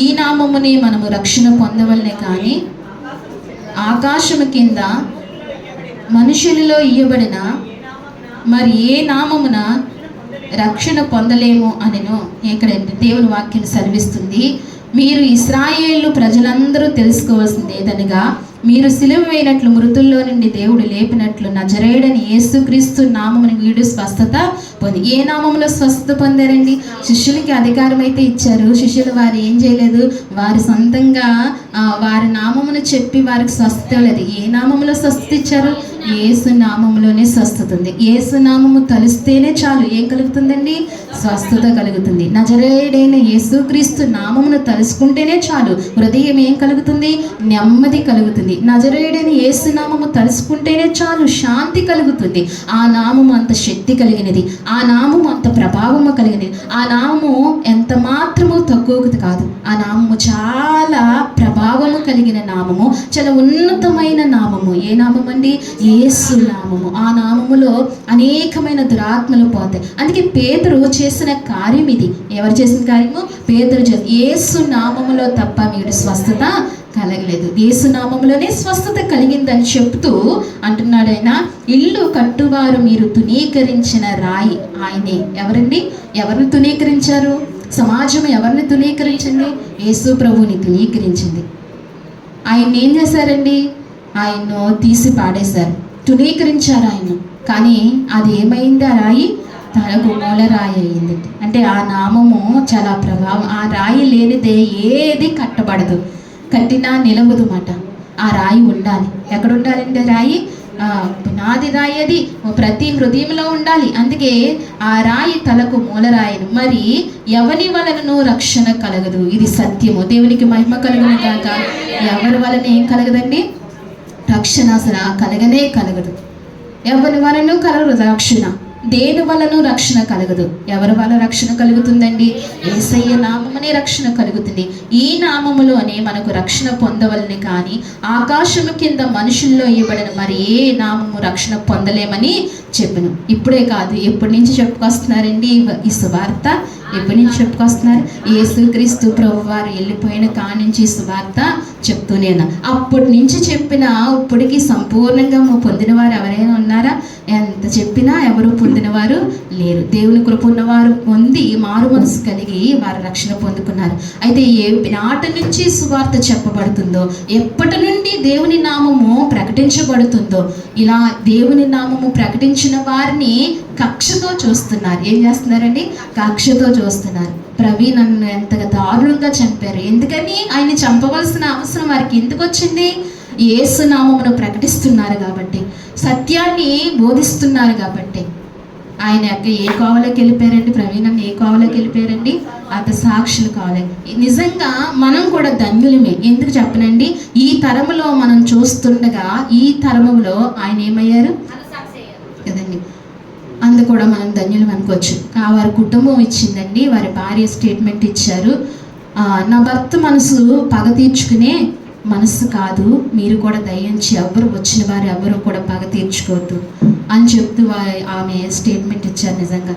ఈ నామమునే మనము రక్షణ పొందవలనే కానీ ఆకాశము కింద మనుషులలో ఇయ్యబడిన మరి ఏ నామమున రక్షణ పొందలేము అనెను. ఇక్కడ దేవుని వాక్యం సెలవిస్తుంది. మీరు ఇశ్రాయేలు ప్రజలందరూ తెలుసుకోవాల్సింది ఏదనగా, మీరు సిలువ వేయనట్లు మృతుల్లో నుండి దేవుడు లేపినట్లు నజరేయుడని యేసుక్రీస్తు నామమును వీడు స్వస్థత పొంది. ఏ నామంలో స్వస్థత పొందారండి? శిష్యులకి అధికారం అయితే ఇచ్చారు. శిష్యులు వారు ఏం చేయలేదు, వారి సొంతంగా వారి నామమును చెప్పి వారికి స్వస్థత లేదు. ఏ నామంలో స్వస్థత ఇచ్చారు? యేసు నామములోనే స్వస్థత ఉంది. యేసు నామము తలిస్తేనే చాలు ఏం కలుగుతుందండి? స్వస్థత కలుగుతుంది. నజరేయుడైన యేసుక్రీస్తు నామమును తలుసుకుంటేనే చాలు హృదయం ఏం కలుగుతుంది? నెమ్మది కలుగుతుంది. నజరేయుడైన యేసు నామము తలుసుకుంటేనే చాలు శాంతి కలుగుతుంది. ఆ నామము అంత శక్తి కలిగినది, ఆ నామము అంత ప్రభావము కలిగినది. ఆ నామము ఎంత మాత్రము తక్కువది కాదు. ఆ నామము చాలా ప్రభావము కలిగిన నామము, చాలా ఉన్నతమైన నామము. ఏ నామం అండి? యేసు నామము. ఆ నామములో అనేకమైన దురాత్మలు పోతాయి. అందుకే పేతురు చేసిన కార్యం ఇది. ఎవరు చేసిన కార్యము? పేతురు చేసి యేసు నామములో తప్ప వీడు స్వస్థత కలగలేదు. యేసు నామములోనే స్వస్థత కలిగిందని చెప్తూ అంటున్నాడు ఆయన, ఇల్లు కట్టువారు మీరు తునీకరించిన రాయి ఆయనే. ఎవరండి? ఎవరిని తునీకరించారు? సమాజం ఎవరిని తునీకరించింది? యేసు ప్రభువుని తునీకరించింది. ఆయన్ని ఏం చేశారండి? ఆయన్ను తీసి పాడేశారు, తునీకరించారు ఆయన. కానీ అది ఏమైంది? ఆ రాయి తలకు మూల రాయి అయింది. అంటే ఆ నామము చాలా ప్రభావం. ఆ రాయి లేనిదే ఏది కట్టబడదు, కట్టినా నిలవదు మాట. ఆ రాయి ఉండాలి. ఎక్కడ ఉండాలండి రాయి? పునాది రాయి అది ప్రతి హృదయంలో ఉండాలి. అందుకే ఆ రాయి తలకు మూలరాయను. మరి ఎవరి వలనను రక్షణ కలగదు. ఇది సత్యము. దేవునికి మహిమ కలుగును కాక. ఎవరి వలన ఏం కలగదండి? రక్షణ అసలు కలగనే కలగదు. ఎవరి వలన కలగదు రక్షణ. దేని వలన రక్షణ కలగదు. ఎవరి వల్ల రక్షణ కలుగుతుందండి? యేసయ్య నామమునే రక్షణ కలుగుతుంది. ఈ నామములోనే మనకు రక్షణ పొందవలని, కానీ ఆకాశము కింద మనుషుల్లో ఇవ్వబడిన మరి ఏ నామము రక్షణ పొందలేమని చెప్పను. ఇప్పుడే కాదు, ఎప్పటి నుంచి చెప్పుకొస్తున్నారండి ఈ సువార్త? ఎప్పటి నుంచి చెప్పుకొస్తున్నారు? యేసుక్రీస్తు ప్రభు వారు వెళ్ళిపోయిన కానించి ఈ సువార్త చెప్తూనే ఉన్నా. అప్పటి నుంచి చెప్పినా ఇప్పటికీ సంపూర్ణంగా పొందిన వారు ఎవరైనా ఉన్నారా? ఎంత చెప్పినా ఎవరు పొందినవారు లేరు. దేవుని కృప ఉన్నవారు పొంది మారు మనసు కలిగి వారు రక్షణ పొందుకున్నారు. అయితే ఏ నాటి నుంచి సువార్త చెప్పబడుతుందో, ఎప్పటి నుండి దేవుని నామము ప్రకటించబడుతుందో, ఇలా దేవుని నామము ప్రకటించిన వారిని కక్షతో చూస్తున్నారు. ఏం చేస్తున్నారండి? కక్షతో చూస్తున్నారు. ప్రవీణ్ నన్ను ఎంతగా దారుణంగా చంపారు. ఎందుకని? ఆయన చంపవలసిన అవసరం వారికి ఎందుకు వచ్చింది? యేసు నామమును ప్రకటిస్తున్నారు కాబట్టి, సత్యాన్ని బోధిస్తున్నారు కాబట్టి. ఆయన ఏ కోవలోకి వెళ్ళిపోయారండి? ప్రవీణ్ ఏ కోవలోకి వెళ్ళిపోయారండి? అంత సాక్షులు కావాలి. నిజంగా మనం కూడా ధన్యులమే. ఎందుకు చెప్పనండి? ఈ తరములో మనం చూస్తుండగా ఈ తరములో ఆయన ఏమయ్యారు కదండి. అందు కూడా మనం ధన్యులం అనుకోవచ్చు. వారి కుటుంబం ఇచ్చిందండి, వారి భార్య స్టేట్మెంట్ ఇచ్చారు, నా భర్త మనసు పగ తీర్చుకునే మనసు కాదు, మీరు కూడా దయించి ఎవరు వచ్చిన వారు ఎవరు కూడా పగ తీర్చుకోవద్దు అని చెప్తూ ఆమె స్టేట్మెంట్ ఇచ్చారు. నిజంగా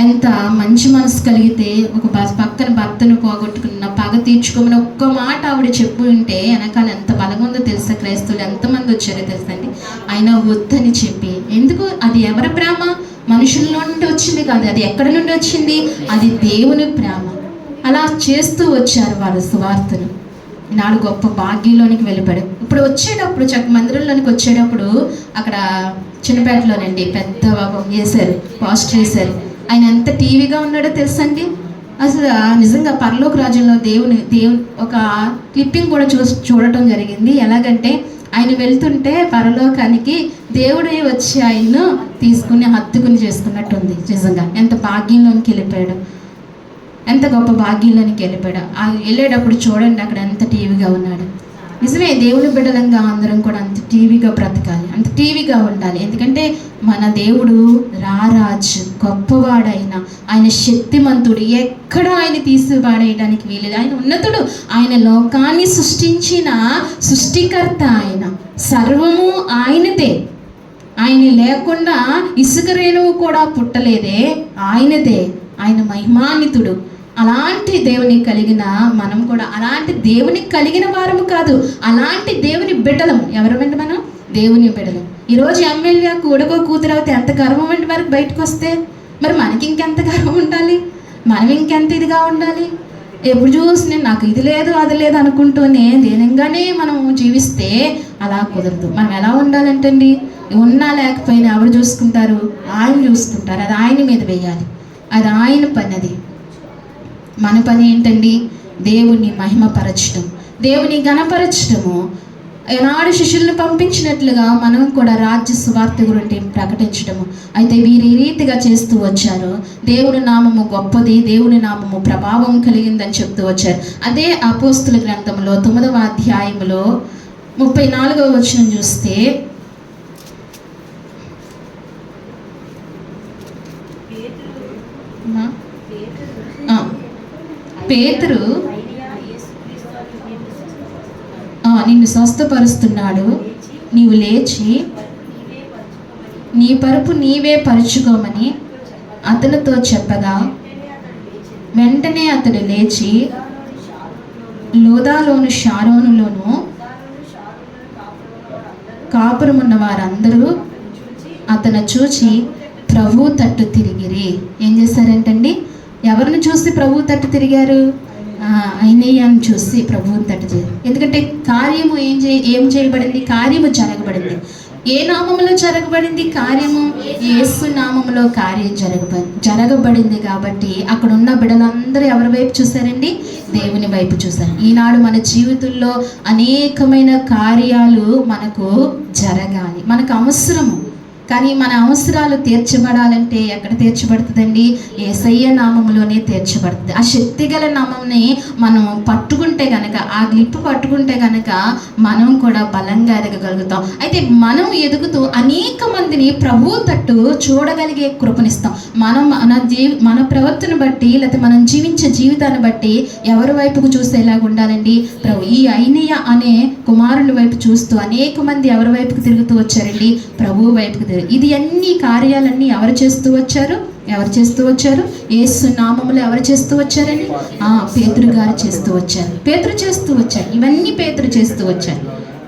ఎంత మంచి మనసు కలిగితే ఒక పక్కన భర్తను పోగొట్టుకున్న పగ తీర్చుకోమని ఒక్క మాట ఆవిడ చెప్పు ఉంటే వెనకాల ఎంత బలం ఉందో తెలుసా? క్రైస్తవులు ఎంతమంది వచ్చారో తెలుసండి. ఆయన వద్దని చెప్పి, ఎందుకు? అది ఎవరి ప్రేమ? మనుషుల్లో నుండి వచ్చింది కాదు, అది ఎక్కడి నుండి వచ్చింది? అది దేవుని ప్రేమ. అలా చేస్తూ వచ్చారు వాళ్ళు సువార్తను. నాడు గొప్ప భాగ్యంలోనికి వెళ్ళిపోయాడు. ఇప్పుడు వచ్చేటప్పుడు మందిరంలోనికి వచ్చేటప్పుడు అక్కడ చిన్నపేటలోనండి పెద్ద వేశారు, పోస్టర్ వేశారు. ఆయన ఎంత టీవీగా ఉన్నాడో తెలుసండి. అసలు నిజంగా పరలోక రాజ్యంలో దేవుని ఒక క్లిప్పింగ్ కూడా చూడటం జరిగింది. ఎలాగంటే ఆయన వెళ్తుంటే పరలోకానికి దేవుడే వచ్చి ఆయన్ను తీసుకుని హత్తుకుని చేసుకున్నట్టుంది. నిజంగా ఎంత భాగ్యంలోనికి వెళ్ళిపోయాడు, ఎంత గొప్ప భాగ్యంలోనికి వెళ్ళిపోయాడు. వెళ్ళేటప్పుడు చూడండి అక్కడ ఎంత టీవీగా ఉన్నాడు. నిజమే, దేవుని బిడ్డలంగా అందరం కూడా అంత టీవీగా బ్రతకాలి, అంత టీవీగా ఉండాలి. ఎందుకంటే మన దేవుడు రారాజు, గొప్పవాడైన ఆయన శక్తిమంతుడు, ఎక్కడ ఆయన తీసిపాడేయడానికి వీలేదు. ఆయన ఉన్నతుడు, ఆయన లోకాన్ని సృష్టించిన సృష్టికర్త, ఆయన సర్వము ఆయనదే. ఆయన లేకుండా ఇసుక రేణువు కూడా పుట్టలేదే, ఆయనదే. ఆయన మహిమాన్వితుడు. అలాంటి దేవుని కలిగిన మనం కూడా అలాంటి దేవుని కలిగిన వారము కాదు, అలాంటి దేవుని బిడ్డలం. ఎవరమండి మనం? దేవుని బిడ్డలం. ఈరోజు ఎమ్మెల్యే కూడకో కూతురు అయితే ఎంత గర్వం అండి వరకు బయటకు వస్తే, మరి మనకి ఇంకెంత గర్వం ఉండాలి, మనం ఇంకెంత ఇదిగా ఉండాలి. ఎప్పుడు చూసి నాకు ఇది లేదు అది లేదు అనుకుంటూనే దీనంగానే మనం జీవిస్తే అలా కుదరదు. మనం ఎలా ఉండాలంటండి, ఉన్నా లేకపోయినా ఎవరు చూసుకుంటారు? ఆయన చూసుకుంటారు. అది ఆయన మీద వేయాలి, అది ఆయన పని. అది మన పని ఏంటండి? దేవుణ్ణి మహిమపరచడం, దేవుని ఘనపరచడము. ఏనాడు శిష్యులను పంపించినట్లుగా మనం కూడా రాజ్య సువార్త గురించి ప్రకటించడము. అయితే వీరు ఈ రీతిగా చేస్తూ వచ్చారు. దేవుని నామము గొప్పది, దేవుని నామము ప్రభావం కలిగిందని చెప్తూ వచ్చారు. అదే అపోస్తుల గ్రంథంలో 9వ అధ్యాయంలో 34వ వచనం చూస్తే, పేతురు నిన్ను స్వస్థపరుస్తున్నాడు, నీవు లేచి నీ పరుపు నీవే పరుచుకోమని అతనితో చెప్పగా, వెంటనే అతడు లేచి లోదాలోను షారోనులోను కాపురమున్న వారందరూ అతను చూచి ప్రభు తట్టు తిరిగిరి. ఏం చేశారంటండి? ఎవరిని చూసి ప్రభు తట్టు తిరిగారు? అయినయ్యను చూసి ప్రభువుని తట్టు తిరిగారు. ఎందుకంటే కార్యము ఏం చేయబడింది? కార్యము జరగబడింది. ఏ నామములో జరగబడింది కార్యము? యేసు నామములో కార్యం జరగబడింది. కాబట్టి అక్కడ ఉన్న బిడ్డలందరూ ఎవరి వైపు చూశారండి? దేవుని వైపు చూశారు. ఈనాడు మన జీవితంలో అనేకమైన కార్యాలు మనకు జరగాలి, మనకు అవసరము. కానీ మన అవసరాలు తీర్చబడాలంటే ఎక్కడ తీర్చబడుతుందండి? యేసయ్య నామములోనే తీర్చబడుతుంది. ఆ శక్తిగల నామంని మనం పట్టుకుంటే కనుక, ఆ గ్లిప్పు పట్టుకుంటే కనుక మనం కూడా బలంగా ఎదగగలుగుతాం. అయితే మనం ఎదుగుతూ అనేక మందిని ప్రభు తట్టు చూడగలిగే కృపనిస్తాం. మనం మన ప్రవర్తన బట్టి, లేకపోతే మనం జీవించే జీవితాన్ని బట్టి ఎవరి వైపుకు చూసేలాగా ఉండాలండి? ప్రభు. ఈ అయినయ్య అనే కుమారుల వైపు చూస్తూ అనేక మంది ఎవరి వైపుకు తిరుగుతూ వచ్చారండి? ప్రభు వైపుకు. ఇది అన్ని కార్యాలన్నీ ఎవరు చేస్తూ వచ్చారు? యేసు నామములో ఎవరు చేస్తూ వచ్చారని? పేతురు గారు చేస్తూ వచ్చారు. పేతురు చేస్తూ వచ్చారు. ఇవన్నీ పేతురు చేస్తూ వచ్చారు.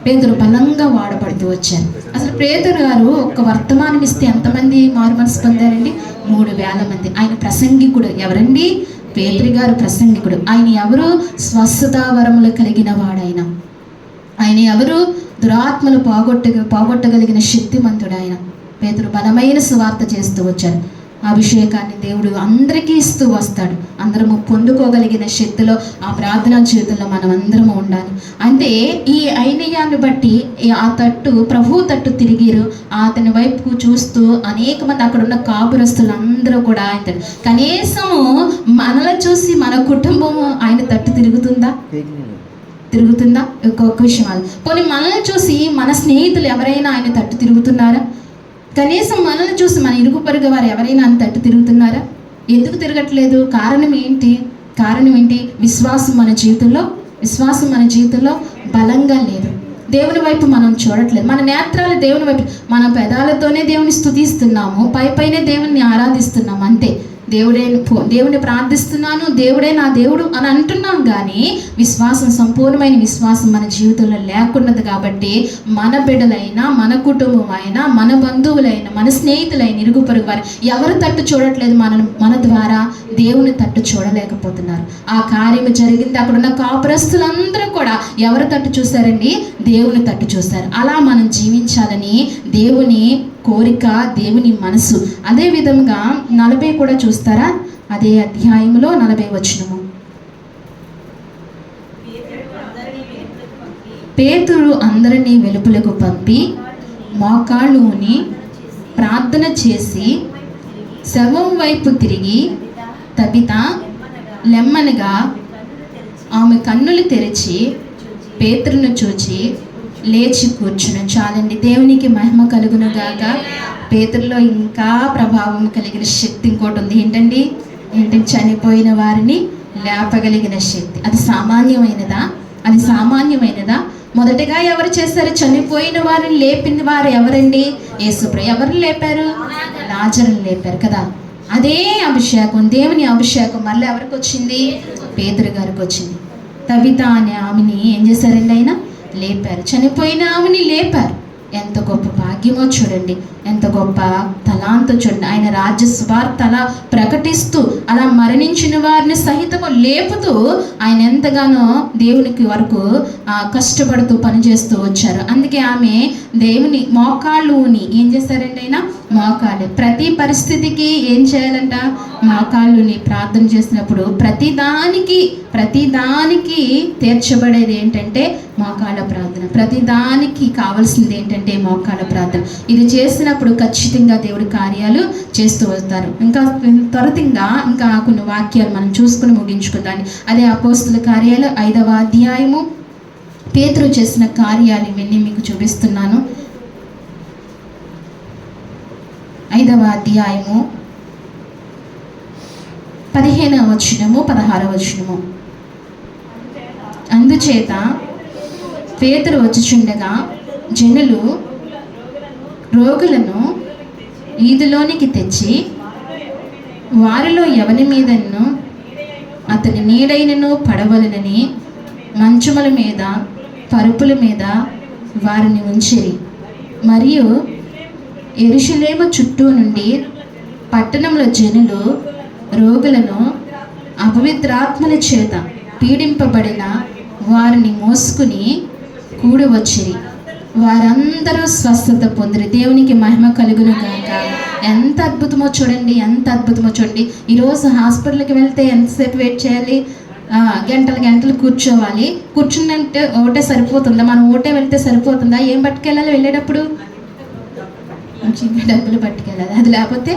పేతురు బలంగా వాడబడుతూ వచ్చారు. అసలు పేతురు గారు ఒక్క వర్తమానం ఇస్తే ఎంతమంది మారు మనసు పొందారండి? 3000 మంది. ఆయన ప్రసంగికుడు. ఎవరండి? పేతురు గారు ప్రసంగికుడు. ఆయన ఎవరు? స్వస్థతా వరములు కలిగిన వాడు. ఆయన ఎవరు? దురాత్మలు పోగొట్టగలిగిన శక్తిమంతుడు ఆయన. పేతురు బలమైన సువార్త చేస్తూ వచ్చారు. అభిషేకాన్ని దేవుడు అందరికీ ఇస్తూ వస్తాడు. అందరము పొందుకోగలిగిన శక్తిలో ఆ ప్రార్థనా జీవితంలో మనం అందరము ఉండాలి. అంటే ఈ అయినయ్యాన్ని బట్టి ఆ తట్టు ప్రభు తట్టు తిరిగిరు. అతని వైపుకు చూస్తూ అనేక మంది అక్కడ ఉన్న కాపురస్తులు అందరూ కూడా ఆయన కనీసము మనల్ని చూసి మన కుటుంబము ఆయన తట్టు తిరుగుతుందా? ఒక్కొక్క విషయం. పోనీ మనల్ని చూసి మన స్నేహితులు ఎవరైనా ఆయన తట్టు తిరుగుతున్నారా? కనీసం మనల్ని చూసి మన ఇరుగు పొరుగు వారు ఎవరైనా ఆయన తట్టు తిరుగుతున్నారా? ఎందుకు తిరగట్లేదు? కారణం ఏంటి? విశ్వాసం మన జీవితంలో బలంగా లేదు. దేవుని వైపు మనం చూడట్లేదు. మన నేత్రాలు దేవుని వైపు, మన పెదాలతోనే దేవుని స్తుతిస్తున్నాము, పైనే దేవుని ఆరాధిస్తున్నాము. అంతే. దేవుడిని ప్రార్థిస్తున్నాను, దేవుడే నా దేవుడు అని అంటున్నాం. కానీ సంపూర్ణమైన విశ్వాసం మన జీవితంలో లేకున్నది. కాబట్టి మన బిడ్డలైనా, మన కుటుంబం అయినా, మన బంధువులైనా, మన స్నేహితులైన, ఇరుగు పొరుగు వారు ఎవరు తట్టు చూడట్లేదు? మన ద్వారా దేవుని తట్టు చూడలేకపోతున్నారు. ఆ కార్యము జరిగింది. అక్కడ ఉన్న కాపురస్తులందరూ కూడా ఎవరు తట్టు చూశారండి? దేవుని తట్టు చూశారు. అలా మనం జీవించాలని దేవుని కోరిక, దేవుని మనసు. అదే విధంగా 40 కూడా చూస్తారా? అదే అధ్యాయంలో 40 వచనము. పేతురు అందరినీ వెలుపలకు పంపి మోకాళ్ళు ఊని ప్రార్థన చేసి శవం వైపు తిరిగి, తబిత లెమ్మనగా ఆమె కన్నులు తెరిచి పేతురును చూచి లేచి కూర్చును. చాలండి. దేవునికి మహిమ కలుగును గాక. పేతురులో ఇంకా ప్రభావం కలిగిన శక్తి ఇంకోటి ఉంది. ఏంటండి? చనిపోయిన వారిని లేపగలిగిన శక్తి. అది సామాన్యమైనదా? మొదటగా ఎవరు చేశారు? చనిపోయిన వారిని లేపిన వారు ఎవరండి? యేసుప్రభు. ఎవరిని లేపారు? లాజరుని లేపారు కదా. అదే అభిషేకం, దేవుని అభిషేకం మళ్ళీ ఎవరికి వచ్చింది? పేతురు గారికి వచ్చింది. తబిత అనే ఆమెని ఏం చేశారండి? ఆయన లేపారు. చనిపోయిన ఆమెని లేపారు. ఎంత గొప్ప భాగ్యమో చూడండి. ఎంత గొప్ప తలాంతు చూడండి. ఆయన రాజ్య స్వార్థ అలా ప్రకటిస్తూ అలా మరణించిన వారిని సహితము లేపుతూ ఆయన ఎంతగానో దేవునికి వరకు కష్టపడుతూ పనిచేస్తూ వచ్చారు. అందుకే ఆమె దేవుని మోకాళ్ళుని ఏం చేశారండి? ఆయన మోకాళ్ళు ప్రతి పరిస్థితికి ఏం చేయాలంట? మోకాళ్ళుని ప్రార్థన చేసినప్పుడు ప్రతిదానికి తీర్చబడేది ఏంటంటే మోకాళ్ళ ప్రార్థన. ప్రతిదానికి కావాల్సింది ఏంటంటే మోకాళ్ళ ప్రార్థన. ఇది చేసినప్పుడు ఖచ్చితంగా దేవుడి కార్యాలు చేస్తూ వస్తారు. ఇంకా త్వరితంగా ఇంకా కొన్ని వాక్యాలు మనం చూసుకుని ముగించుకుందాం. అదే అపోస్తుల కార్యాలు 5వ అధ్యాయము పేతురు చేసిన కార్యాలు ఇవన్నీ మీకు చూపిస్తున్నాను. 5వ అధ్యాయము 15వ వచనము 16వ వచనము. అందుచేత పేతురు వచ్చుచుండగా జనులు రోగులను వీధిలోనికి తెచ్చి వారిలో ఎవరి మీదను అతని నీడైనను పడవలనని మంచముల మీద పరుపుల మీద వారిని ఉంచిరి. మరియు యెరూషలేము చుట్టూ నుండి పట్టణంలో జనులు రోగులను అపవిత్రాత్మల చేత పీడింపబడిన వారిని మోసుకుని కూడి వచ్చిరి. వారందరూ స్వస్థత పొందిరి. దేవునికి మహిమ కలుగును గాక. ఎంత అద్భుతమో చూడండి, ఎంత అద్భుతమో చూడండి. ఈరోజు హాస్పిటల్కి వెళ్తే ఎంతసేపు వెయిట్ చేయాలి? గంటలు కూర్చోవాలి. కూర్చున్నంటే ఒకటే సరిపోతుందా? మనం ఒకటే వెళ్తే సరిపోతుందా? ఏం పట్టుకెళ్ళాలి? వెళ్ళేటప్పుడు డబ్బులు పట్టుకెళ్ళాలి. అది లేకపోతే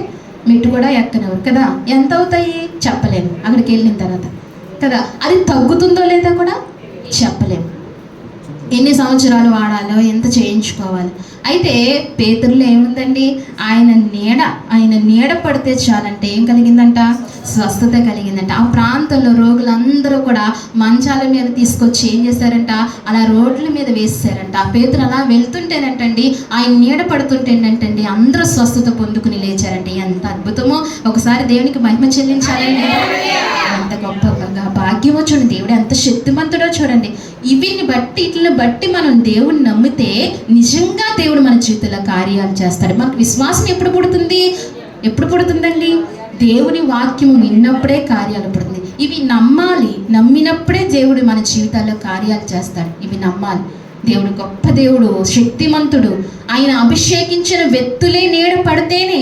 మెట్టు కూడా ఎక్కనవరు కదా. ఎంత అవుతాయి చెప్పలేము అక్కడికి వెళ్ళిన తర్వాత కదా. అది తగ్గుతుందో లేదా కూడా చెప్పలేము. ఎన్ని సంవత్సరాలు వాడాలో, ఎంత చేయించుకోవాలి. అయితే పేతురులో ఏముందండి? ఆయన నీడ పడితే చాలంటే ఏం కలిగిందంట? స్వస్థత కలిగిందంట. ఆ ప్రాంతంలో రోగులందరూ కూడా మంచాల మీద తీసుకొచ్చి ఏం చేశారంట? అలా రోడ్ల మీద వేసారంట. ఆ పేతురు అలా వెళ్తుంటేనంటండి, ఆయన నీడ పడుతుంటేనంటండి అందరూ స్వస్థత పొందుకుని లేచారంటే ఎంత అద్భుతమో. ఒకసారి దేవునికి మహిమ చెల్లించాలండి. ఎంత గొప్పగా భాగ్యమో చూడండి. దేవుడు ఎంత శక్తిమంతుడో చూడండి. వీటిని బట్టి మనం దేవుడిని నమ్మితే నిజంగా దేవుడు మన జీవితంలో కార్యాలు చేస్తాడు. మనకు విశ్వాసం ఎప్పుడు పుడుతుందండి? దేవుని వాక్యము విన్నప్పుడే కార్యాలు పుడుతుంది. ఇవి నమ్మాలి. నమ్మినప్పుడే దేవుడు మన జీవితాల్లో కార్యాలు చేస్తాడు. ఇవి నమ్మాలి. దేవుడు గొప్ప దేవుడు, శక్తిమంతుడు. ఆయన అభిషేకించిన వ్యక్తులే నీడ పడితేనే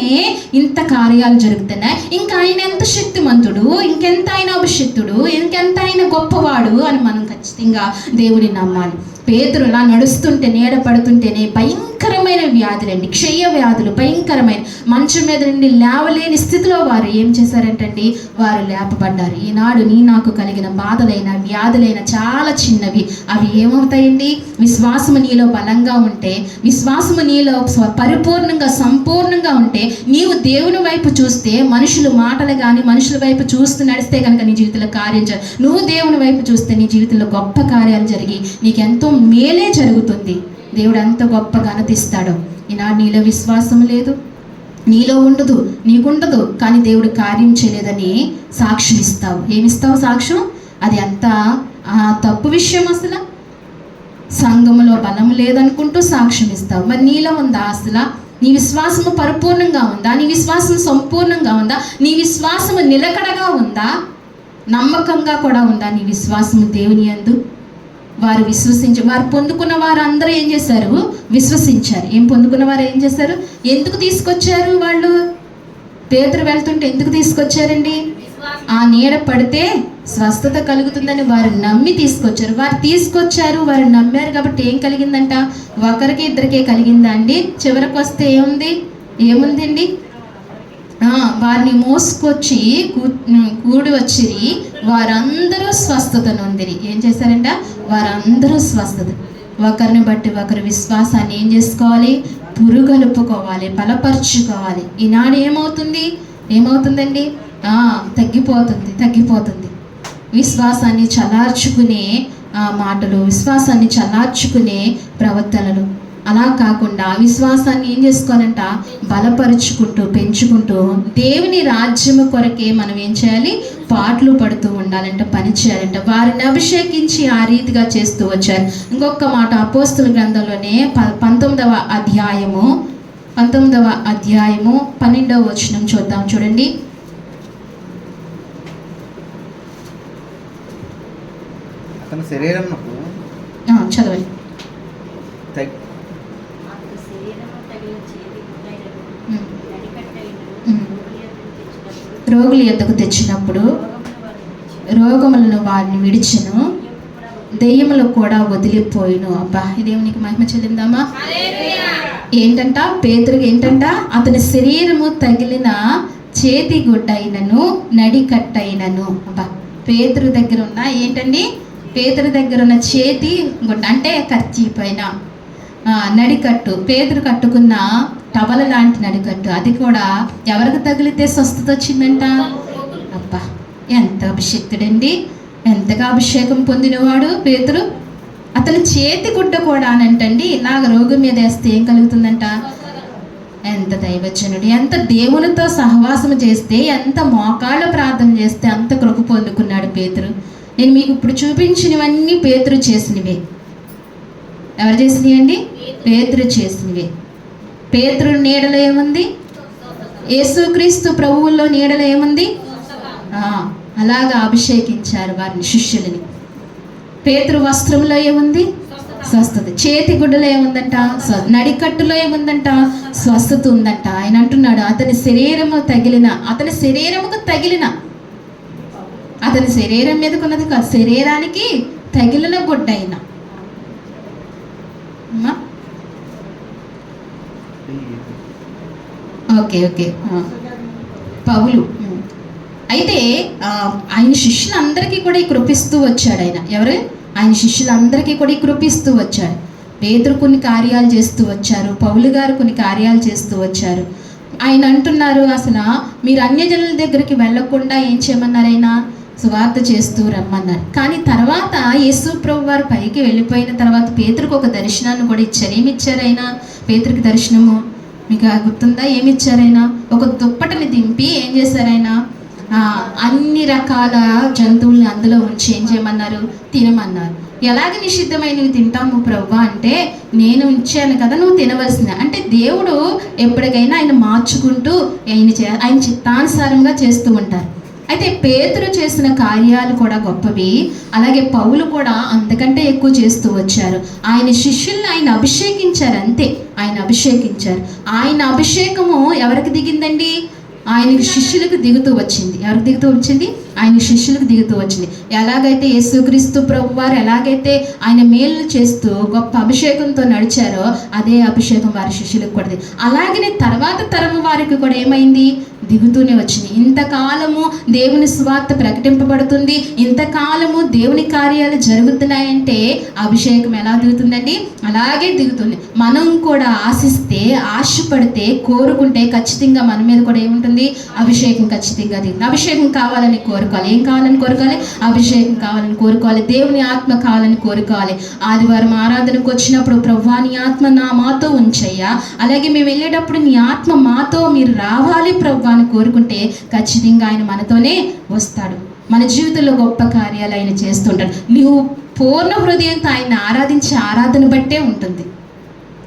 ఇంత కార్యాలు జరుగుతున్నాయి. ఇంకా ఆయన ఎంత శక్తిమంతుడు, ఇంకెంత ఆయన అభిషక్తుడు, ఇంకెంత ఆయన గొప్పవాడు అని మనం ఖచ్చితంగా దేవుడిని నమ్మాలి. పేతురు అలా నడుస్తుంటే, నీడ పడుతుంటేనే భయంకరమైన వ్యాధులండి, క్షయ వ్యాధులు భయంకరమైన, మంచం మీద నుండి లేవలేని స్థితిలో వారు ఏం చేశారంటండి? వారు లేపబడ్డారు. ఈనాడు నాకు కలిగిన బాధలైన, వ్యాధులైన చాలా చిన్నవి. అవి ఏమవుతాయండి? విశ్వాసము నీలో బలంగా ఉంటే, విశ్వాసము నీలో పరిపూర్ణంగా సంపూర్ణంగా ఉంటే, నీవు దేవుని వైపు చూస్తే, మనుషుల మాటలు కానీ మనుషుల వైపు చూస్తూ నడిస్తే కనుక నీ జీవితంలో కార్యం నువ్వు దేవుని వైపు చూస్తే నీ జీవితంలో గొప్ప కార్యాలు జరిగి నీకెంతో మేలే జరుగుతుంది. దేవుడు ఎంత గొప్పగా అనుతిస్తాడో. ఈనాడు నీలో విశ్వాసం లేదు, నీలో ఉండదు, నీకుండదు, కానీ దేవుడు కార్యం చేయలేదని సాక్ష్యం ఇస్తావు. ఏమిస్తావు సాక్ష్యం? అది అంత తప్పు విషయం. అసలు సంఘములో బలం లేదనుకుంటూ సాక్ష్యం ఇస్తావు. మరి నీలో ఉందా? అసలు నీ విశ్వాసము పరిపూర్ణంగా ఉందా? నీ విశ్వాసం సంపూర్ణంగా ఉందా? నీ విశ్వాసము నిలకడగా ఉందా? నమ్మకంగా కూడా ఉందా నీ విశ్వాసము దేవుని యందు? వారు వారు పొందుకున్న వారు అందరూ ఏం చేశారు? విశ్వసించారు. ఏం పొందుకున్న వారు ఏం చేశారు? ఎందుకు తీసుకొచ్చారు? వాళ్ళు పేతురు వెళ్తుంటే ఎందుకు తీసుకొచ్చారండి? ఆ నీడ పడితే స్వస్థత కలుగుతుందని వారు నమ్మి తీసుకొచ్చారు. వారు నమ్మారు కాబట్టి ఏం కలిగిందంట? ఒకరికి ఇద్దరికే కలిగిందా అండి? చివరికి వస్తే ఏముందండి? వారిని మోసుకొచ్చి కూడి వచ్చిరి. వారందరూ స్వస్థత నొందిరి. ఏం చేశారంట? వారందరూ స్వస్థత. ఒకరిని బట్టి ఒకరి విశ్వాసాన్ని ఏం చేసుకోవాలి? పురుగలుపుకోవాలి, బలపరుచుకోవాలి. ఈనాడు ఏమవుతుందండి? తగ్గిపోతుంది. విశ్వాసాన్ని చల్లార్చుకునే మాటలు, విశ్వాసాన్ని చల్లార్చుకునే ప్రవర్తనలు. అలా కాకుండా విశ్వాసాన్ని ఏం చేసుకోవాలంట? బలపరుచుకుంటూ, పెంచుకుంటూ దేవుని రాజ్యము కొరకే మనం ఏం చేయాలి? పాటలు పడుతూ ఉండాలంట, పని చేయాలంట. వారిని అభిషేకించి ఆ రీతిగా చేస్తూ వచ్చారు. ఇంకొక మాట అపోస్తుల గ్రంథంలోనే 19వ అధ్యాయము 19వ అధ్యాయము 12వ వచనం చూద్దాం, చూడండి. అతని శరీరమునకు చదవండి. రోగుల యొద్దకు తెచ్చినప్పుడు రోగములను వారిని విడిచెను, దెయ్యములు కూడా వదిలిపోయిను. అబ్బా, ఇదేమినికి మహిమ చెల్లిందామా? ఏంటంట? పేతురుకి ఏంటంట? అతని శరీరము తగిలిన చేతి గుడ్డైనను నడికట్టైనను. అబ్బా, పేతురు దగ్గర ఉన్న ఏంటండి? పేతురు దగ్గర ఉన్న చేతి గుడ్డ అంటే కర్చీపైన నడికట్టు, పేతురు కట్టుకున్న టవల లాంటి నడికట్టు, అది కూడా ఎవరికి తగిలితే స్వస్థత వచ్చిందంట? అబ్బా, ఎంత అభిషేక్తుడండి, ఎంతగా అభిషేకం పొందినవాడు పేతురు. అతని చేతి గుడ్డ కూడా అనంటండి ఇలాగ రోగం మీద వేస్తే ఏం కలుగుతుందంట? ఎంత దైవజనుడు, ఎంత దేవునితో సహవాసం చేస్తే, ఎంత మోకాళ్ళ ప్రార్థన చేస్తే అంత కృప పొందుకున్నాడు పేతురు. నేను మీకు ఇప్పుడు చూపించినవన్నీ పేతురు చేసినవే. ఎవరు చేసినవి అండి? పేతురు చేసినవే. పేతురు నీడలో ఏముంది? యేసుక్రీస్తు ప్రభువుల్లో నీడలో ఏముంది? అలాగా అభిషేకించారు వారిని, శిష్యులని. పేతురు వస్త్రంలో ఏముంది? స్వస్థత. చేతి గుడ్డలో ఏముందంట? నడికట్టులో ఏముందంట? స్వస్థత ఉందంట. ఆయన అంటున్నాడు అతని శరీరము తగిలిన, అతని శరీరముకు తగిలిన, అతని శరీరం మీదకు ఉన్నది కాదు, శరీరానికి తగిలిన గుడ్డ అయిన. ఓకే ఓకే పౌలు. అయితే ఆయన శిష్యులందరికీ కూడా ఈ కృపిస్తూ వచ్చాడు ఆయన. ఎవరు? ఆయన శిష్యులందరికీ కూడా ఈ కృపిస్తూ వచ్చాడు. పేతురు కొన్ని కార్యాలు చేస్తూ వచ్చారు, పౌలు గారు కొన్ని కార్యాలు చేస్తూ వచ్చారు. ఆయన అంటున్నారు అసలు మీరు అన్యజనుల దగ్గరికి వెళ్ళకుండా ఏం చేయమన్నారు? ఆయన సువార్త చేస్తూ రమ్మన్నారు. కానీ తర్వాత యేసు ప్రభు వారు పైకి వెళ్ళిపోయిన తర్వాత పేతురుకు ఒక దర్శనాన్ని కూడా ఇచ్చారు. ఏమి ఇచ్చారు ఆయన? పేతురుకి దర్శనము మీకు గుర్తుందా? ఏమి ఇచ్చారైనా? ఒక దుప్పటిని దింపి ఏం చేశారైనా? అన్ని రకాల జంతువుల్ని అందులో ఉంచి ఏం చేయమన్నారు? తినమన్నారు. ఎలాగ నిషిద్ధమైనవి తింటాము ప్రభువా అంటే, నేను ఇచ్చాను కదా నువ్వు తినవలసింది అంటే, దేవుడు ఎప్పటికైనా ఆయన మార్చుకుంటూ ఆయన చిత్తానుసారంగా చేస్తూ ఉంటారు. అయితే పేతురు చేసిన కార్యాలు కూడా గొప్పవి, అలాగే పౌలు కూడా అంతకంటే ఎక్కువ చేస్తూ వచ్చారు. ఆయన శిష్యుల్ని ఆయన అభిషేకించారు, అంతే. ఆయన అభిషేకించారు. ఆయన అభిషేకము ఎవరికి దిగిందండి? ఆయన శిష్యులకు దిగుతూ వచ్చింది. ఎవరికి దిగుతూ వచ్చింది? ఆయన శిష్యులకు దిగుతూ వచ్చింది. ఎలాగైతే యేసుక్రీస్తు ప్రభువారు ఎలాగైతే ఆయన మేలు చేస్తూ గొప్ప అభిషేకంతో నడిచారో అదే అభిషేకం వారి శిష్యులకు కూడా. అలాగనే తర్వాత తరము వారికి కూడా ఏమైంది? దిగుతూనే వచ్చింది. ఇంతకాలము దేవుని సువార్త ప్రకటింపబడుతుంది, ఇంతకాలము దేవుని కార్యాలు జరుగుతున్నాయంటే అభిషేకం ఎలా దిగుతుందండి? అలాగే దిగుతుంది. మనం కూడా ఆశిస్తే, ఆశపడితే, కోరుకుంటే ఖచ్చితంగా మన మీద కూడా ఏముంటుంది? అభిషేకం ఖచ్చితంగా దిగుతుంది. అభిషేకం కావాలని కోరుకోవాలి. ఏం కావాలని కోరుకోవాలి? అభిషేకం కావాలని కోరుకోవాలి. దేవుని ఆత్మ కావాలని కోరుకోవాలి. ఆదివారం ఆరాధనకు వచ్చినప్పుడు ప్రభువా నీ ఆత్మ మాతో ఉంచయ్యా, అలాగే మేము వెళ్ళేటప్పుడు నీ ఆత్మ మాతో మీరు రావాలి ప్రభువా అని కోరుకుంటే ఖచ్చితంగా ఆయన మనతోనే వస్తాడు. మన జీవితంలో గొప్ప కార్యాలు ఆయన చేస్తుంటాడు. నువ్వు పూర్ణ హృదయంతో ఆయన ఆరాధించే ఆరాధన బట్టే ఉంటుంది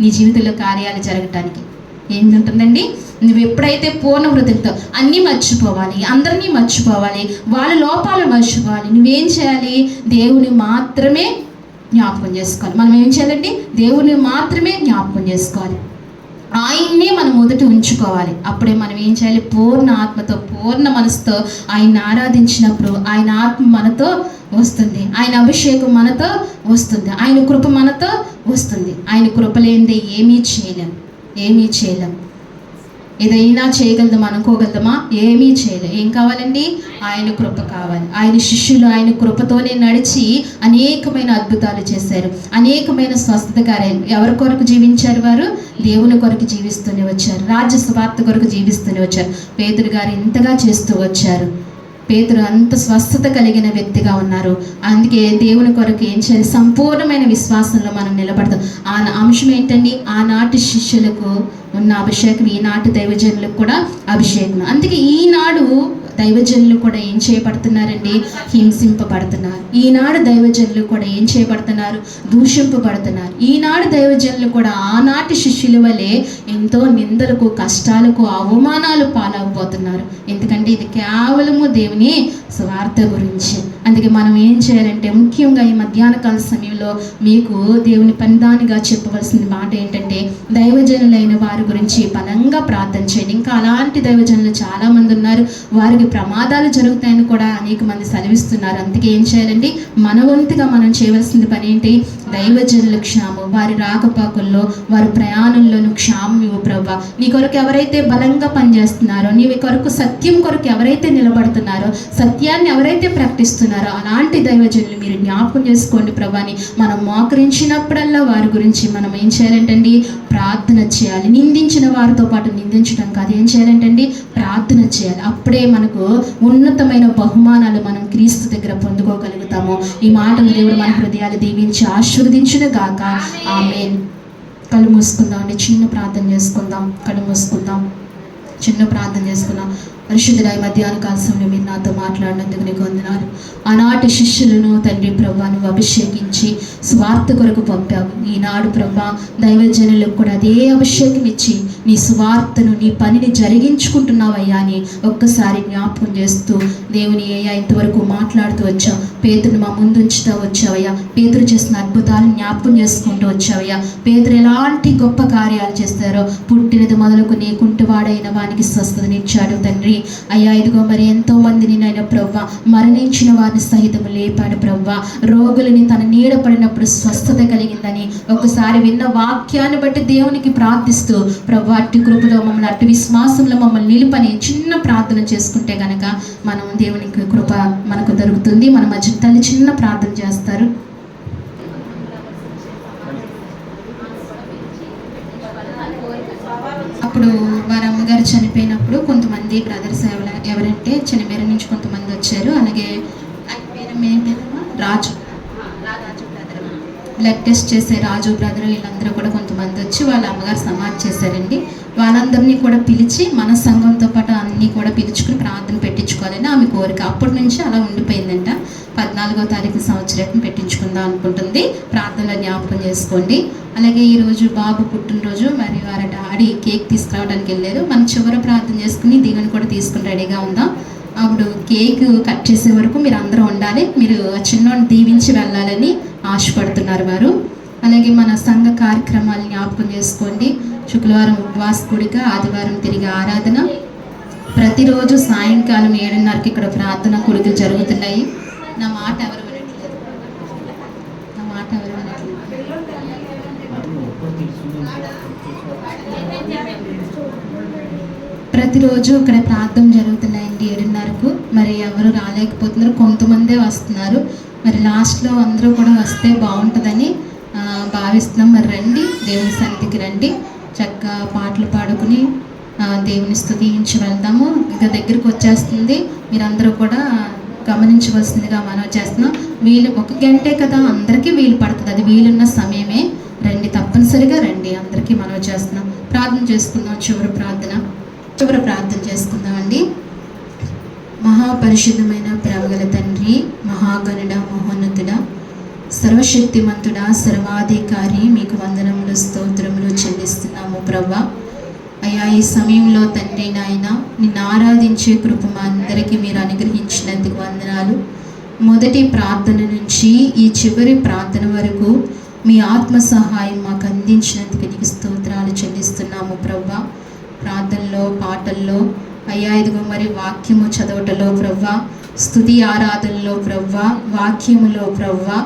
నీ జీవితంలో కార్యాలు జరగటానికి. ఏంటుంటుందండి? నువ్వు ఎప్పుడైతే పూర్ణ హృదయంతో అన్నీ మర్చిపోవాలి, అందరినీ మర్చిపోవాలి, వాళ్ళ లోపాలు మర్చిపోవాలి. నువ్వేం చేయాలి? దేవుని మాత్రమే జ్ఞాపకం చేసుకోవాలి. మనం ఏం చేయాలండి? దేవుని మాత్రమే జ్ఞాపకం చేసుకోవాలి. ఆయన్నే మనం మొదట ఉంచుకోవాలి. అప్పుడే మనం ఏం చేయాలి? పూర్ణ ఆత్మతో, పూర్ణ మనసుతో ఆయన్ని ఆరాధించినప్పుడు ఆయన ఆత్మ మనతో వస్తుంది, ఆయన అభిషేకం మనతో వస్తుంది, ఆయన కృప మనతో వస్తుంది. ఆయన కృప లేనిదే ఏమీ చేయలేం, ఏమీ చేయలేం. ఏదైనా చేయగలదామా అనుకోగలదామా? ఏమీ చేయలేం. ఏం కావాలండి? ఆయన కృప కావాలి. ఆయన శిష్యులు ఆయన కృపతోనే నడిచి అనేకమైన అద్భుతాలు చేశారు, అనేకమైన స్వస్థత కార్యాలు. ఎవరి కొరకు జీవించారు? వారు దేవుని కొరకు జీవిస్తూనే వచ్చారు, రాజ్య సువార్త కొరకు జీవిస్తూనే వచ్చారు. పేతురు గారు ఇంతగా చేస్తూ వచ్చారు. పేతురు అంత స్వస్థత కలిగిన వ్యక్తిగా ఉన్నారు. అందుకే దేవుని కొరకు ఏం చేయాలి? సంపూర్ణమైన విశ్వాసంలో మనం నిలబడతాం. ఆ అంశం ఏంటండి? ఆనాటి శిష్యులకు ఉన్న అభిషేకం ఈనాటి దైవజనులకు కూడా అభిషేకం. అందుకే ఈనాడు దైవజనులు కూడా ఏం చేయబడుతున్నారండి? హింసింపబడుతున్నారు. ఈనాడు దైవజనులు కూడా ఏం చేయబడుతున్నారు? దూషింపబడుతున్నారు. ఈనాడు దైవజనులు కూడా ఆనాటి శిష్యుల వలె ఎంతో నిందలకు, కష్టాలకు, అవమానాలు పాలవబోతున్నారు. ఎందుకంటే ఇది కేవలము దేవుని స్వార్థ గురించి. అందుకే మనం ఏం చేయాలంటే, ముఖ్యంగా ఈ మధ్యాహ్న కాల సమయంలో మీకు దేవుని పందానిగా చెప్పవలసిన మాట ఏంటంటే, దైవజనులైన వారి గురించి బలంగా ప్రార్థన చేయండి. ఇంకా అలాంటి దైవజనులు చాలామంది ఉన్నారు, వారికి ప్రమాదాలు జరుగుతాయని కూడా అనేక మంది సెలవిస్తున్నారు. అందుకే ఏం చేయాలండి, మన వంతుగా మనం చేయవలసిన పని ఏంటి? దైవజనుల క్షేమం, వారి రాకపోకల్లో, వారి ప్రయాణంలోనూ క్షేమం ఇవ్వు ప్రభా. నీ కొరకు ఎవరైతే బలంగా పనిచేస్తున్నారో, నీ కొరకు సత్యం కొరకు ఎవరైతే నిలబడుతున్నారో, సత్యాన్ని ఎవరైతే ప్రకటిస్తున్నారో అలాంటి దైవజనులు మీరు జ్ఞాపకం చేసుకోండి ప్రభాని. మనం మోకరించినప్పుడల్లా వారి గురించి మనం ఏం చేయాలంటండి? ప్రార్థన చేయాలి. నిందించిన వారితో పాటు నిందించడం కాదు, ఏం చేయాలంటండి? ప్రార్థన చేయాలి. అప్పుడే మనకు ఉన్నతమైన బహుమానాలు మనం క్రీస్తు దగ్గర పొందుకోగలుగుతాము. ఈ మాటలు దేవుడు మన హృదయాలు దీవించి ఆశీర్వదించును గాక. ఆమేన్. కళ్ళు మూసుకుందాం అండి, చిన్న ప్రార్థన చేసుకుందాం. కళ్ళు మూసుకుందాం, చిన్న ప్రార్థన చేసుకుందాం. పరిశుద్ధుడా, మధ్యాహ్న కాల సమయంలో మీరు నాతో మాట్లాడినందుకు నీకు వందనాలు. ఆనాటి శిష్యులను తండ్రి ప్రభా నువ్వు అభిషేకించి స్వార్థ కొరకు పంపావు. ఈనాడు ప్రభా దైవజనులకు కూడా అదే అభిషేకం ఇచ్చి నీ స్వార్థను, నీ పనిని జరిగించుకుంటున్నావయ్యా అని ఒక్కసారి జ్ఞాపకం చేస్తూ, దేవుని అయ్యా ఇంతవరకు మాట్లాడుతూ వచ్చావు. పేతురుని మా ముందు ఉంచుతూ వచ్చావయ్యా. పేతురు చేసిన అద్భుతాలను జ్ఞాపకం చేసుకుంటూ వచ్చావయ్యా. పేతురు ఎలాంటి గొప్ప కార్యాలు చేస్తారో, పుట్టినది మొదలుకు నీ కుంటివాడైన వానికి స్వస్థతనిచ్చాడు తండ్రి. అయ్యా ఇదిగో మరి ఎంతో మందిని నాయన ప్రవ్వా మరణించిన వారిని సహితం లేపాడు ప్రవ్వా. రోగులని తన నీడ పడినప్పుడు స్వస్థత కలిగిందని ఒకసారి విన్న వాక్యాన్ని బట్టి దేవునికి ప్రార్థిస్తూ, ప్రవ్వా అట్టి కృపలో మమ్మల్ని, అట్టి విశ్వాసంలో మమ్మల్ని నిలుపని చిన్న ప్రార్థన చేసుకుంటే కనుక మనం దేవునికి కృప మనకు దొరుకుతుంది. మన మధ్య తల్లి చిన్న ప్రార్థన చేస్తారు. అప్పుడు వారి అమ్మగారు చనిపోయినప్పుడు కొంతమంది బ్రదర్స్ ఎవరంటే చెన్నమేర నుంచి కొంతమంది వచ్చారు. అలాగే రాజు బ్రదర్, బ్లడ్ టెస్ట్ చేసే రాజు బ్రదర్, వీళ్ళందరూ కూడా కొంతమంది వచ్చి వాళ్ళ అమ్మగారు సమాధి చేశారండి. వాళ్ళందరినీ కూడా పిలిచి మన సంఘంతో పాటు అన్నీ కూడా పిలుచుకుని ప్రార్థన పెట్టించుకోవాలని ఆమె కోరిక. అప్పటి నుంచి అలా ఉండిపోయిందంట. 14వ తారీఖు సంవత్సరం పెట్టించుకుందాం అనుకుంటుంది. ప్రార్థనలో జ్ఞాపకం చేసుకోండి. అలాగే ఈరోజు బాబు పుట్టినరోజు, మరి వారి డాడీ కేక్ తీసుకురావడానికి వెళ్ళారు. మనం చివరి ప్రార్థన చేసుకుని దీవెని కూడా తీసుకుని రెడీగా ఉందాం. అప్పుడు కేక్ కట్ చేసే వరకు మీరు అందరూ ఉండాలి. మీరు చిన్నోడిని దీవించి వెళ్ళాలని ఆశపడుతున్నారు వారు. అలాగే మన సంఘ కార్యక్రమాలు జ్ఞాపకం చేసుకోండి. శుక్రవారం ఉపవాస కూడిక, ఆదివారం తిరిగి ఆరాధన, ప్రతిరోజు సాయంకాలం 7:30కి ఇక్కడ ప్రార్థన కూడికలు జరుగుతున్నాయి. నా మాట ఎవరు వినట్లేదు, నా మాట ఎవరు వినట్లేదు. ప్రతిరోజు ఇక్కడ ప్రార్థన జరుగుతున్నాయండి 7:30కు. మరి ఎవరు రాలేకపోతున్నారు, కొంతమందే వస్తున్నారు. మరి లాస్ట్లో అందరూ కూడా వస్తే బాగుంటుందని భావిస్తున్నాం. మరి రండి, దేవుని సన్నిధికి రండి, చక్కగా పాటలు పాడుకుని దేవుని స్తుతించి వెళ్దాము. ఇక దగ్గరికి వచ్చేస్తుంది, మీరందరూ కూడా గమనించవలసిందిగా మనం చేస్తున్నాం. వీలు 1 గంటే కదా, అందరికీ వీలు పడుతుంది, అది వీలున్న సమయమే. రండి, తప్పనిసరిగా రండి, అందరికీ మనం చేస్తున్నాం. ప్రార్థన చేసుకుందాం. చివరి ప్రార్థన చేసుకుందామండి. మహాపరిశుద్ధమైన ప్రేమగల తండ్రి, మహాగణుడ, మహోన్నతుడ, సర్వశక్తిమంతుడ, సర్వాధికారి, మీకు వందనములు, స్తోత్రములు చెల్లిస్తున్నాము ప్రభా. అయ్యా ఈ సమయంలో తండ్రి నాయన నిన్ను ఆరాధించే కృప మా అందరికీ మీరు అనుగ్రహించినందుకు వందనాలు. మొదటి ప్రార్థన నుంచి ఈ చివరి ప్రార్థన వరకు మీ ఆత్మ సహాయం మాకు అందించినందుకు నీకు స్తోత్రాలు చెల్లిస్తున్నాము ప్రభా. ప్రార్థనలో, పాటల్లో అయ్యా ఇదిగో మరి వాక్యము చదవటంలో ప్రవ్వా, స్తుతి ఆరాధనలో ప్రవ్వా, వాక్యములో ప్రవ్వా,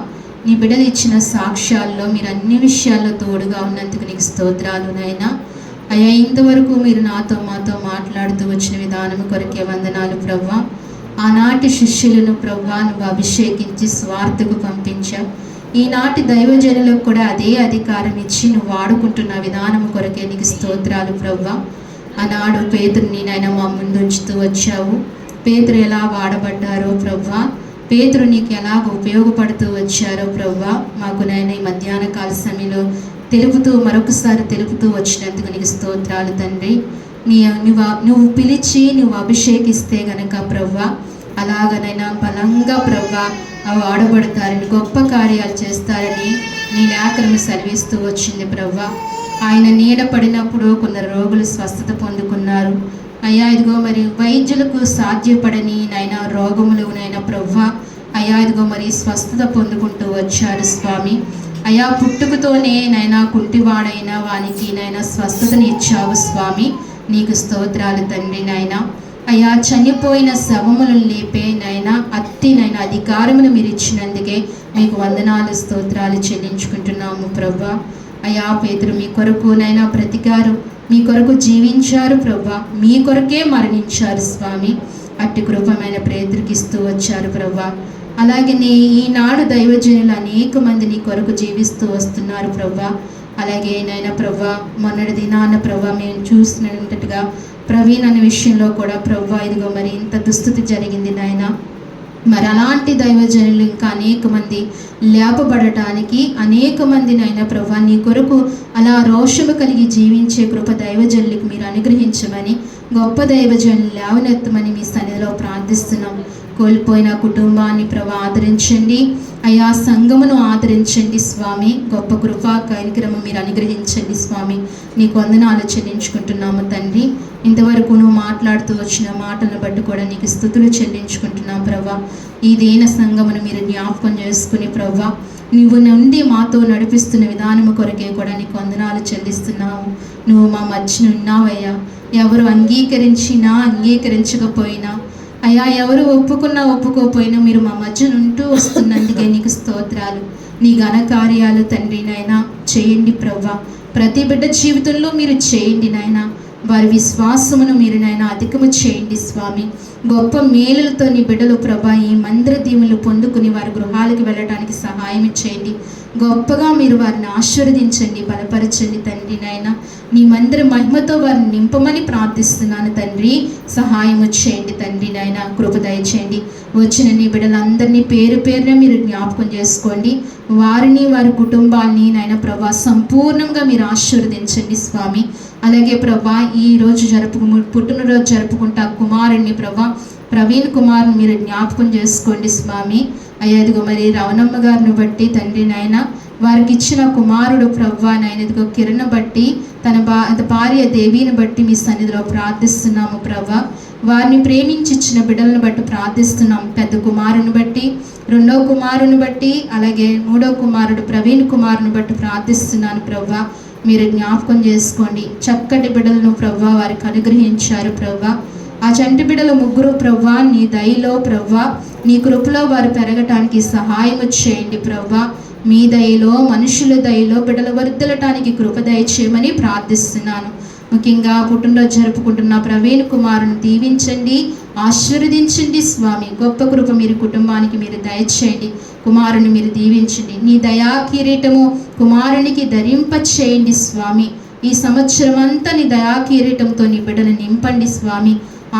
నీ బిడ్డలు ఇచ్చిన సాక్ష్యాల్లో మీరు అన్ని విషయాల్లో తోడుగా ఉన్నందుకు నీకు స్తోత్రాలు నాయనా. అయ్యా ఇంతవరకు మీరు నాతో మాతో మాట్లాడుతూ వచ్చిన విధానం కొరకే వందనాలు ప్రవ్వా. ఆనాటి శిష్యులను ప్రవ్వా నువ్వు అభిషేకించి స్వార్థకు పంపించావు. ఈనాటి దైవజనులకు కూడా అదే అధికారం ఇచ్చి నువ్వు వాడుకుంటున్న విధానం కొరకే నీకు స్తోత్రాలు ప్రవ్వా. ఆనాడు పేతురుని నాయన మా ముందు ఉంచుతూ వచ్చావు. పేతురు ఎలా వాడబడ్డారో ప్రవ్వా, పేతురు నీకు ఎలాగ ఉపయోగపడుతూ వచ్చారో ప్రవ్వా, మాకు నాయన ఈ మధ్యాహ్న కాల సమయంలో మరొకసారి తెలుపుతూ వచ్చినందుకు నీకు స్తోత్రాలు తండ్రి. నువ్వు పిలిచి నువ్వు అభిషేకిస్తే గనక ప్రవ్వా అలాగనైనా బలంగా ప్రవ్వా వాడబడతారని గొప్ప కార్యాలు చేస్తారని నీ లేఖను సెలవిస్తూ వచ్చింది ప్రవ్వా. ఆయన నీడ పడినప్పుడు కొందరు రోగులు స్వస్థత పొందుకున్నారు అయ్యా. ఇదిగో మరి వైద్యులకు సాధ్యపడని నైనా రోగములు నైనా ప్రవ్వా అయ్యా ఇదిగో మరి స్వస్థత పొందుకుంటూ వచ్చారు స్వామి. అయ్యా పుట్టుకతోనే నైనా కుంటివాడైన వానికి నైనా స్వస్థతని ఇచ్చావు స్వామి. నీకు స్తోత్రాలు తండ్రి నాయన. అయ్యా చనిపోయిన శవములను లేపే నైనా నైనా అధికారమును మీరు ఇచ్చినందుకే మీకు వందనాలు స్తోత్రాలు చెల్లించుకుంటున్నాము ప్రభా. అయ్యా పేతురు మీ కొరకు నైనా బ్రతికారు, మీ కొరకు జీవించారు ప్రభా, మీ కొరకే మరణించారు స్వామి. అట్టి కృపమైన పేతురుకి ఇస్తూ వచ్చారు ప్రభా. అలాగే ఈనాడు దైవజనులు అనేక మంది నీ కొరకు జీవిస్తూ వస్తున్నారు ప్రభా. అలాగే నైనా ప్రభా మొన్నటి దినాన ప్రభా మేము చూసినట్టుగా ప్రవీణ్ అనే విషయంలో కూడా ప్రభా ఇదిగో మరి ఇంత దుస్థితి జరిగింది నాయన. మరి అలాంటి దైవజనులు ఇంకా అనేక మంది లేపబడటానికి అనేక మంది నైనా ప్రభా నీ కొరకు అలా రోషము కలిగి జీవించే కృప దైవజనులకు మీరు అనుగ్రహించమని గొప్ప దైవజనులు లేవనెత్తమని మీ సన్నిధిలో ప్రార్థిస్తున్నాం. కోల్పోయిన కుటుంబాన్ని ప్రభా ఆదరించండి అయ్యా, సంఘమును ఆదరించండి స్వామి. గొప్ప కృపా కార్యక్రమం మీరు అనుగ్రహించండి స్వామి. నీకు వందనాలు చెల్లించుకుంటున్నాము తండ్రి. ఇంతవరకు నువ్వు మాట్లాడుతూ వచ్చిన మాటలను బట్టి కూడా నీకు స్తుతులు చెల్లించుకుంటున్నాం ప్రభా. ఈ దీన సంఘమును మీరు జ్ఞాపకం చేసుకుని ప్రభా నువ్వు నుండి మాతో నడిపిస్తున్న విధానము కొరకే కూడా నీకు వందనాలు చెల్లిస్తున్నావు. నువ్వు మా మధ్యన ఉన్నావయ్యా. ఎవరు అంగీకరించినా అంగీకరించకపోయినా అయ్యా, ఎవరు ఒప్పుకున్నా ఒప్పుకోపోయినా మీరు మా మధ్యన ఉంటూ వస్తున్నందుకే నీకు స్తోత్రాలు. నీ ఘనకార్యాలు తండ్రి నాయన చేయండి ప్రభా. ప్రతి బిడ్డ జీవితంలో మీరు చేయండి నాయన. వారి విశ్వాసమును మీరు నాయన అధికము చేయండి స్వామి. గొప్ప మేలులతో నీ బిడ్డలు ప్రభా ఈ మందిర దీవులు పొందుకుని వారి గృహాలకు వెళ్ళడానికి సహాయం చేయండి. గొప్పగా మీరు వారిని ఆశీర్వదించండి, బలపరచండి తండ్రి నాయన. నీ మందిర మహిమతో వారిని నింపమని ప్రార్థిస్తున్నాను తండ్రి. సహాయము చేయండి తండ్రి నాయన, కృప దయచేయండి. వచ్చిన నీ బిడ్డలందరినీ పేరు పేరున మీరు జ్ఞాపకం చేసుకోండి. వారిని వారి కుటుంబాలని నాయన ప్రభా సంపూర్ణంగా మీరు ఆశీర్వదించండి స్వామి. అలాగే ప్రభా ఈరోజు పుట్టినరోజు జరుపుకుంటా కుమారుణ్ణి ప్రభా ప్రవీణ్ కుమార్ని మీరు జ్ఞాపకం చేసుకోండి స్వామి. అయ్యా ఇదిగో మరి రవణమ్మ గారిని బట్టి తండ్రి నాయన వారికి ఇచ్చిన కుమారుడు ప్రభా నాయన ఇదిగో కిరణ్ బట్టి తన భార్య దేవిని బట్టి మీ సన్నిధిలో ప్రార్థిస్తున్నాము ప్రభా. వారిని ప్రేమించి ఇచ్చిన బిడ్డలను బట్టి ప్రార్థిస్తున్నాం. పెద్ద కుమారుని బట్టి, రెండో కుమారుని బట్టి, అలాగే మూడో కుమారుడు ప్రవీణ్ కుమారుని బట్టి ప్రార్థిస్తున్నాను ప్రభా. మీరు జ్ఞాపకం చేసుకోండి. చక్కటి బిడ్డలను ప్రభా వారికి అనుగ్రహించారు ప్రభా. ఆ చంటి బిడ్డలు ముగ్గురు ప్రభా నీ దయలో ప్రభా నీ కృపలో వారు పెరగటానికి సహాయం చేయండి ప్రభా. మీ దయలో మనుషుల దయలో బిడ్డలు వర్ధిల్లటానికి కృప దయచేయమని ప్రార్థిస్తున్నాను. ముఖ్యంగా పుట్టినరోజు జరుపుకుంటున్న ప్రవీణ్ కుమారుని దీవించండి, ఆశీర్వదించండి స్వామి. గొప్ప కృప మీరు కుటుంబానికి మీరు దయచేయండి. కుమారుని మీరు దీవించండి. నీ దయా కిరీటము కుమారునికి ధరింప చేయండి స్వామి. ఈ సంవత్సరం అంతా నీ దయా కిరీటంతో నీ బిడ్డను నింపండి స్వామి.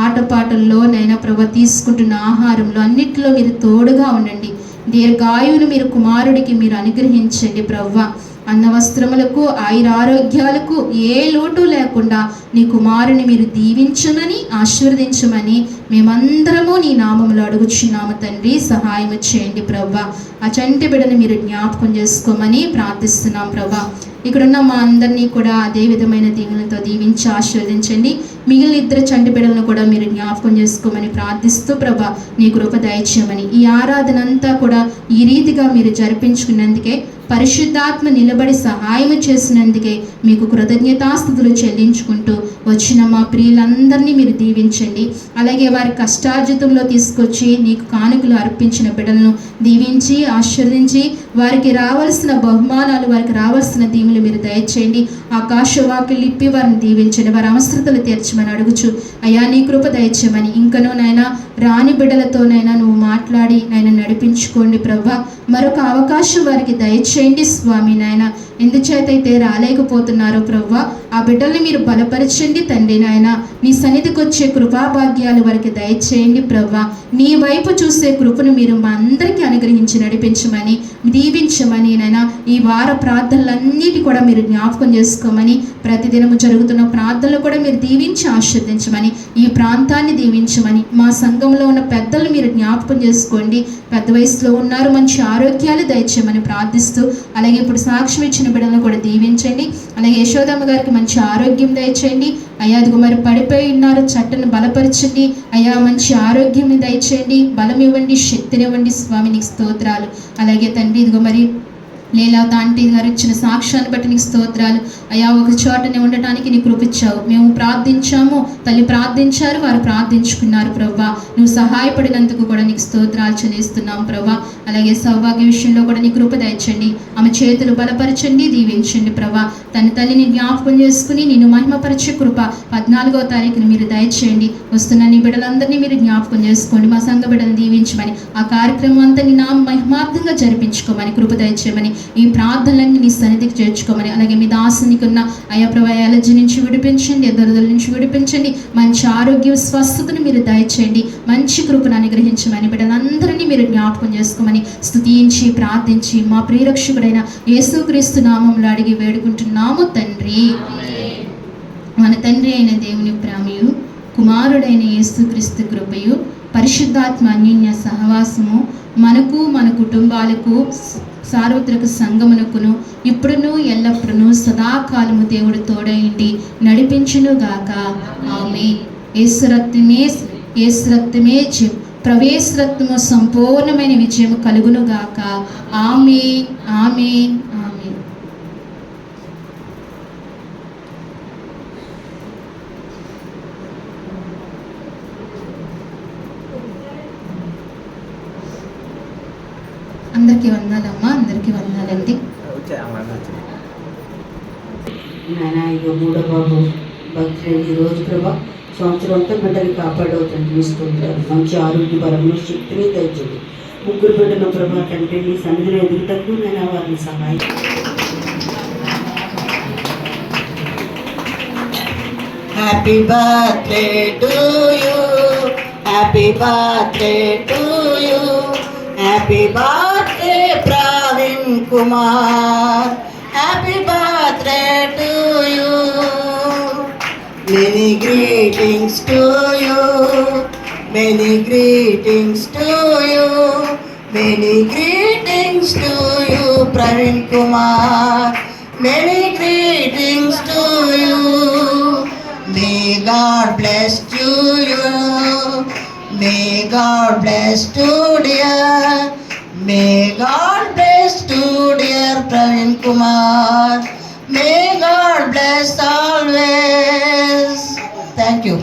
ఆటపాటల్లో నైనా ప్రభు తీసుకుంటున్న ఆహారంలో అన్నిట్లో మీరు తోడుగా ఉండండి. దీర్ఘాయువును మీరు కుమారుడికి మీరు అనుగ్రహించండి ప్రవ్వ. అన్న వస్త్రములకు ఆయురారోగ్యాలకు ఏ లోటు లేకుండా నీ కుమారుని మీరు దీవించమని ఆశీర్వదించమని మేమందరము నీ నామములో అడుగుచున్నాము తండ్రి. సహాయం చేయండి ప్రభా. ఆ చంటి బిడ్డను మీరు జ్ఞాపకం చేసుకోమని ప్రార్థిస్తున్నాం ప్రభా. ఇక్కడున్న మా అందరినీ కూడా అదే విధమైన దీవులతో దీవించి ఆశీర్వదించండి. మిగిలిన ఇద్దరు చంటి బిడ్డలను కూడా మీరు జ్ఞాపకం చేసుకోమని ప్రార్థిస్తూ ప్రభా నీ కృప దయచేయమని ఈ ఆరాధన అంతా కూడా ఈ రీతిగా మీరు జరిపించుకున్నందుకే పరిశుద్ధాత్మ నిలబడి సహాయం చేసినందుకే మీకు కృతజ్ఞతాస్తుతులు చెల్లించుకుంటూ వచ్చిన మా ప్రియులందరినీ మీరు దీవించండి. అలాగే వారి కష్టార్జితంలో తీసుకొచ్చి నీకు కానుకలు అర్పించిన బిడ్డలను దీవించి ఆశీర్వదించి వారికి రావాల్సిన బహుమానాలు, వారికి రావాల్సిన దీవులు మీరు దయచేయండి. ఆకాశవాకులు ఇప్పి వారిని దీవించండి. వారి అవసరతలు తీర్చమని అడుగుచు అయ్యా నీ కృప దయచేయమని ఇంకనూ నాయన రాని బిడ్డలతోనైనా నువ్వు మాట్లాడి నాయన నడిపించుకోండి ప్రభా. మరొక అవకాశం వారికి దయచేయండి స్వామి నాయన. ఎందుచేతైతే రాలేకపోతున్నారో ప్రభా, ఆ బిడ్డల్ని మీరు బలపరచండి తండ్రి నాయన. మీ సన్నిధికి వచ్చే కృపాభాగ్యాలు వారికి దయచేయండి ప్రభా. నీ వైపు చూసే కృపను మీరు మా అందరికీ అనుగ్రహించి నడిపించమని, దీవించమని నాయన. ఈ వార ప్రార్థనలన్నిటి కూడా మీరు జ్ఞాపకం చేసుకోమని, ప్రతిదినము జరుగుతున్న ప్రార్థనలు కూడా మీరు దీవించి ఆశీర్వదించమని, ఈ ప్రాంతాన్ని దీవించమని, మా సంఘంలో ఉన్న పెద్దలు మీరు జ్ఞాపకం చేసుకోండి. పెద్ద వయసులో ఉన్నారు, మంచి ఆరోగ్యాలు దయచేయమని ప్రార్థిస్తూ, అలాగే ఇప్పుడు సాక్ష్యం ఇచ్చిన బిడ్డలను కూడా దీవించండి. అలాగే యశోదమ్మ గారికి మంచి ఆరోగ్యం దయచేయండి అయ్యా. అదిగో మరి పడిపోయి ఉన్నారు, చట్టను బలపరచండి అయ్యా. మంచి ఆరోగ్యం దయచేయండి, బలం ఇవ్వండి, శక్తినివ్వండి స్వామి. నీకు స్తోత్రాలు. అలాగే తండ్రి ఇదిగో మరి లీలావత ఆంటీ గారు ఇచ్చిన సాక్ష్యాన్ని బట్టి నీకు స్తోత్రాలు అయ్యా. ఒక చోటనే ఉండటానికి నీ కృపిచ్చావు. మేము ప్రార్థించాము, తల్లి ప్రార్థించారు, వారు ప్రార్థించుకున్నారు ప్రభా. నువ్వు సహాయపడినందుకు కూడా నీకు స్తోత్రాలు చెల్లిస్తున్నాం ప్రభా. అలాగే సౌభాగ్య విషయంలో కూడా నీ కృప దయచండి. ఆమె చేతులు బలపరచండి, దీవించండి ప్రభా. తన తల్లిని జ్ఞాపకం చేసుకుని నిన్ను మహిమపరిచే కృప 14వ తారీఖుని మీరు దయచేయండి. వస్తున్న నీ బిడ్డలందరినీ మీరు జ్ఞాపకం చేసుకోండి. మా సంఘ బిడ్డలను దీవించమని, ఆ కార్యక్రమం అంతా నీ నామ మహిమార్థంగా జరిపించుకోమని, కృప దయచేయమని, ఈ ప్రార్థనలన్నీ నీ సన్నిధికి చేర్చుకోమని. అలాగే మీ దాసునికి ఉన్న అయా ప్రభా ఎలర్జీ నుంచి విడిపించండి, ఎదురుదల నుంచి విడిపించండి. మంచి ఆరోగ్య స్వస్థతను మీరు దయచేయండి. మంచి కృపను అనుగ్రహించమని, బిడ్డలందరినీ మీరు జ్ఞాపకం చేసుకోమని స్తుతించి ప్రార్థించి మా ప్రియరక్షకుడైన యేసుక్రీస్తు నామములో అడిగి వేడుకుంటున్నాము తండ్రి. మన తండ్రి అయిన దేవుని ప్రేమయు, కుమారుడైన యేసుక్రీస్తు కృపయు, పరిశుద్ధాత్మ అన్యోన్య సహవాసము మనకు మన కుటుంబాలకు సార్వత్రిక సంగమునకును ఇప్పుడును ఎల్లప్పుడూ సదాకాలము దేవుడు తోడైండి నడిపించును గాక. ఆమేన్. యేసు రక్తమే జయం, ప్రవేశ రక్తము సంపూర్ణమైన విజయము కలుగును గాక. ఆమేన్, ఆమేన్, ఆమేన్. అందరికీ వందాలమ్మా, అందరికీ వందాలండి. నాయన ఇక మూడో బాబు భక్తి ఈరోజు ప్రభా సంవత్సరం అంతా బిడ్డని కాపాడవుతుంది తీసుకుంటారు. మంచి ఆరోగ్య బలము శక్తిని తెచ్చండి. ముగ్గురు బిడ్డను ప్రభా తండ్రి నీ సన్నిధిని ఎదుగుటకు నేను వారిని సహాయం. Happy birthday to you, happy birthday to you, happy birthday Praveen Kumar, happy birthday to you. Many greetings to you, many greetings to you, many greetings to you Praveen Kumar, many greetings to you. May God bless you, may God bless you dear, may God bless you dear Praveen Kumar, may God bless always. Thank you.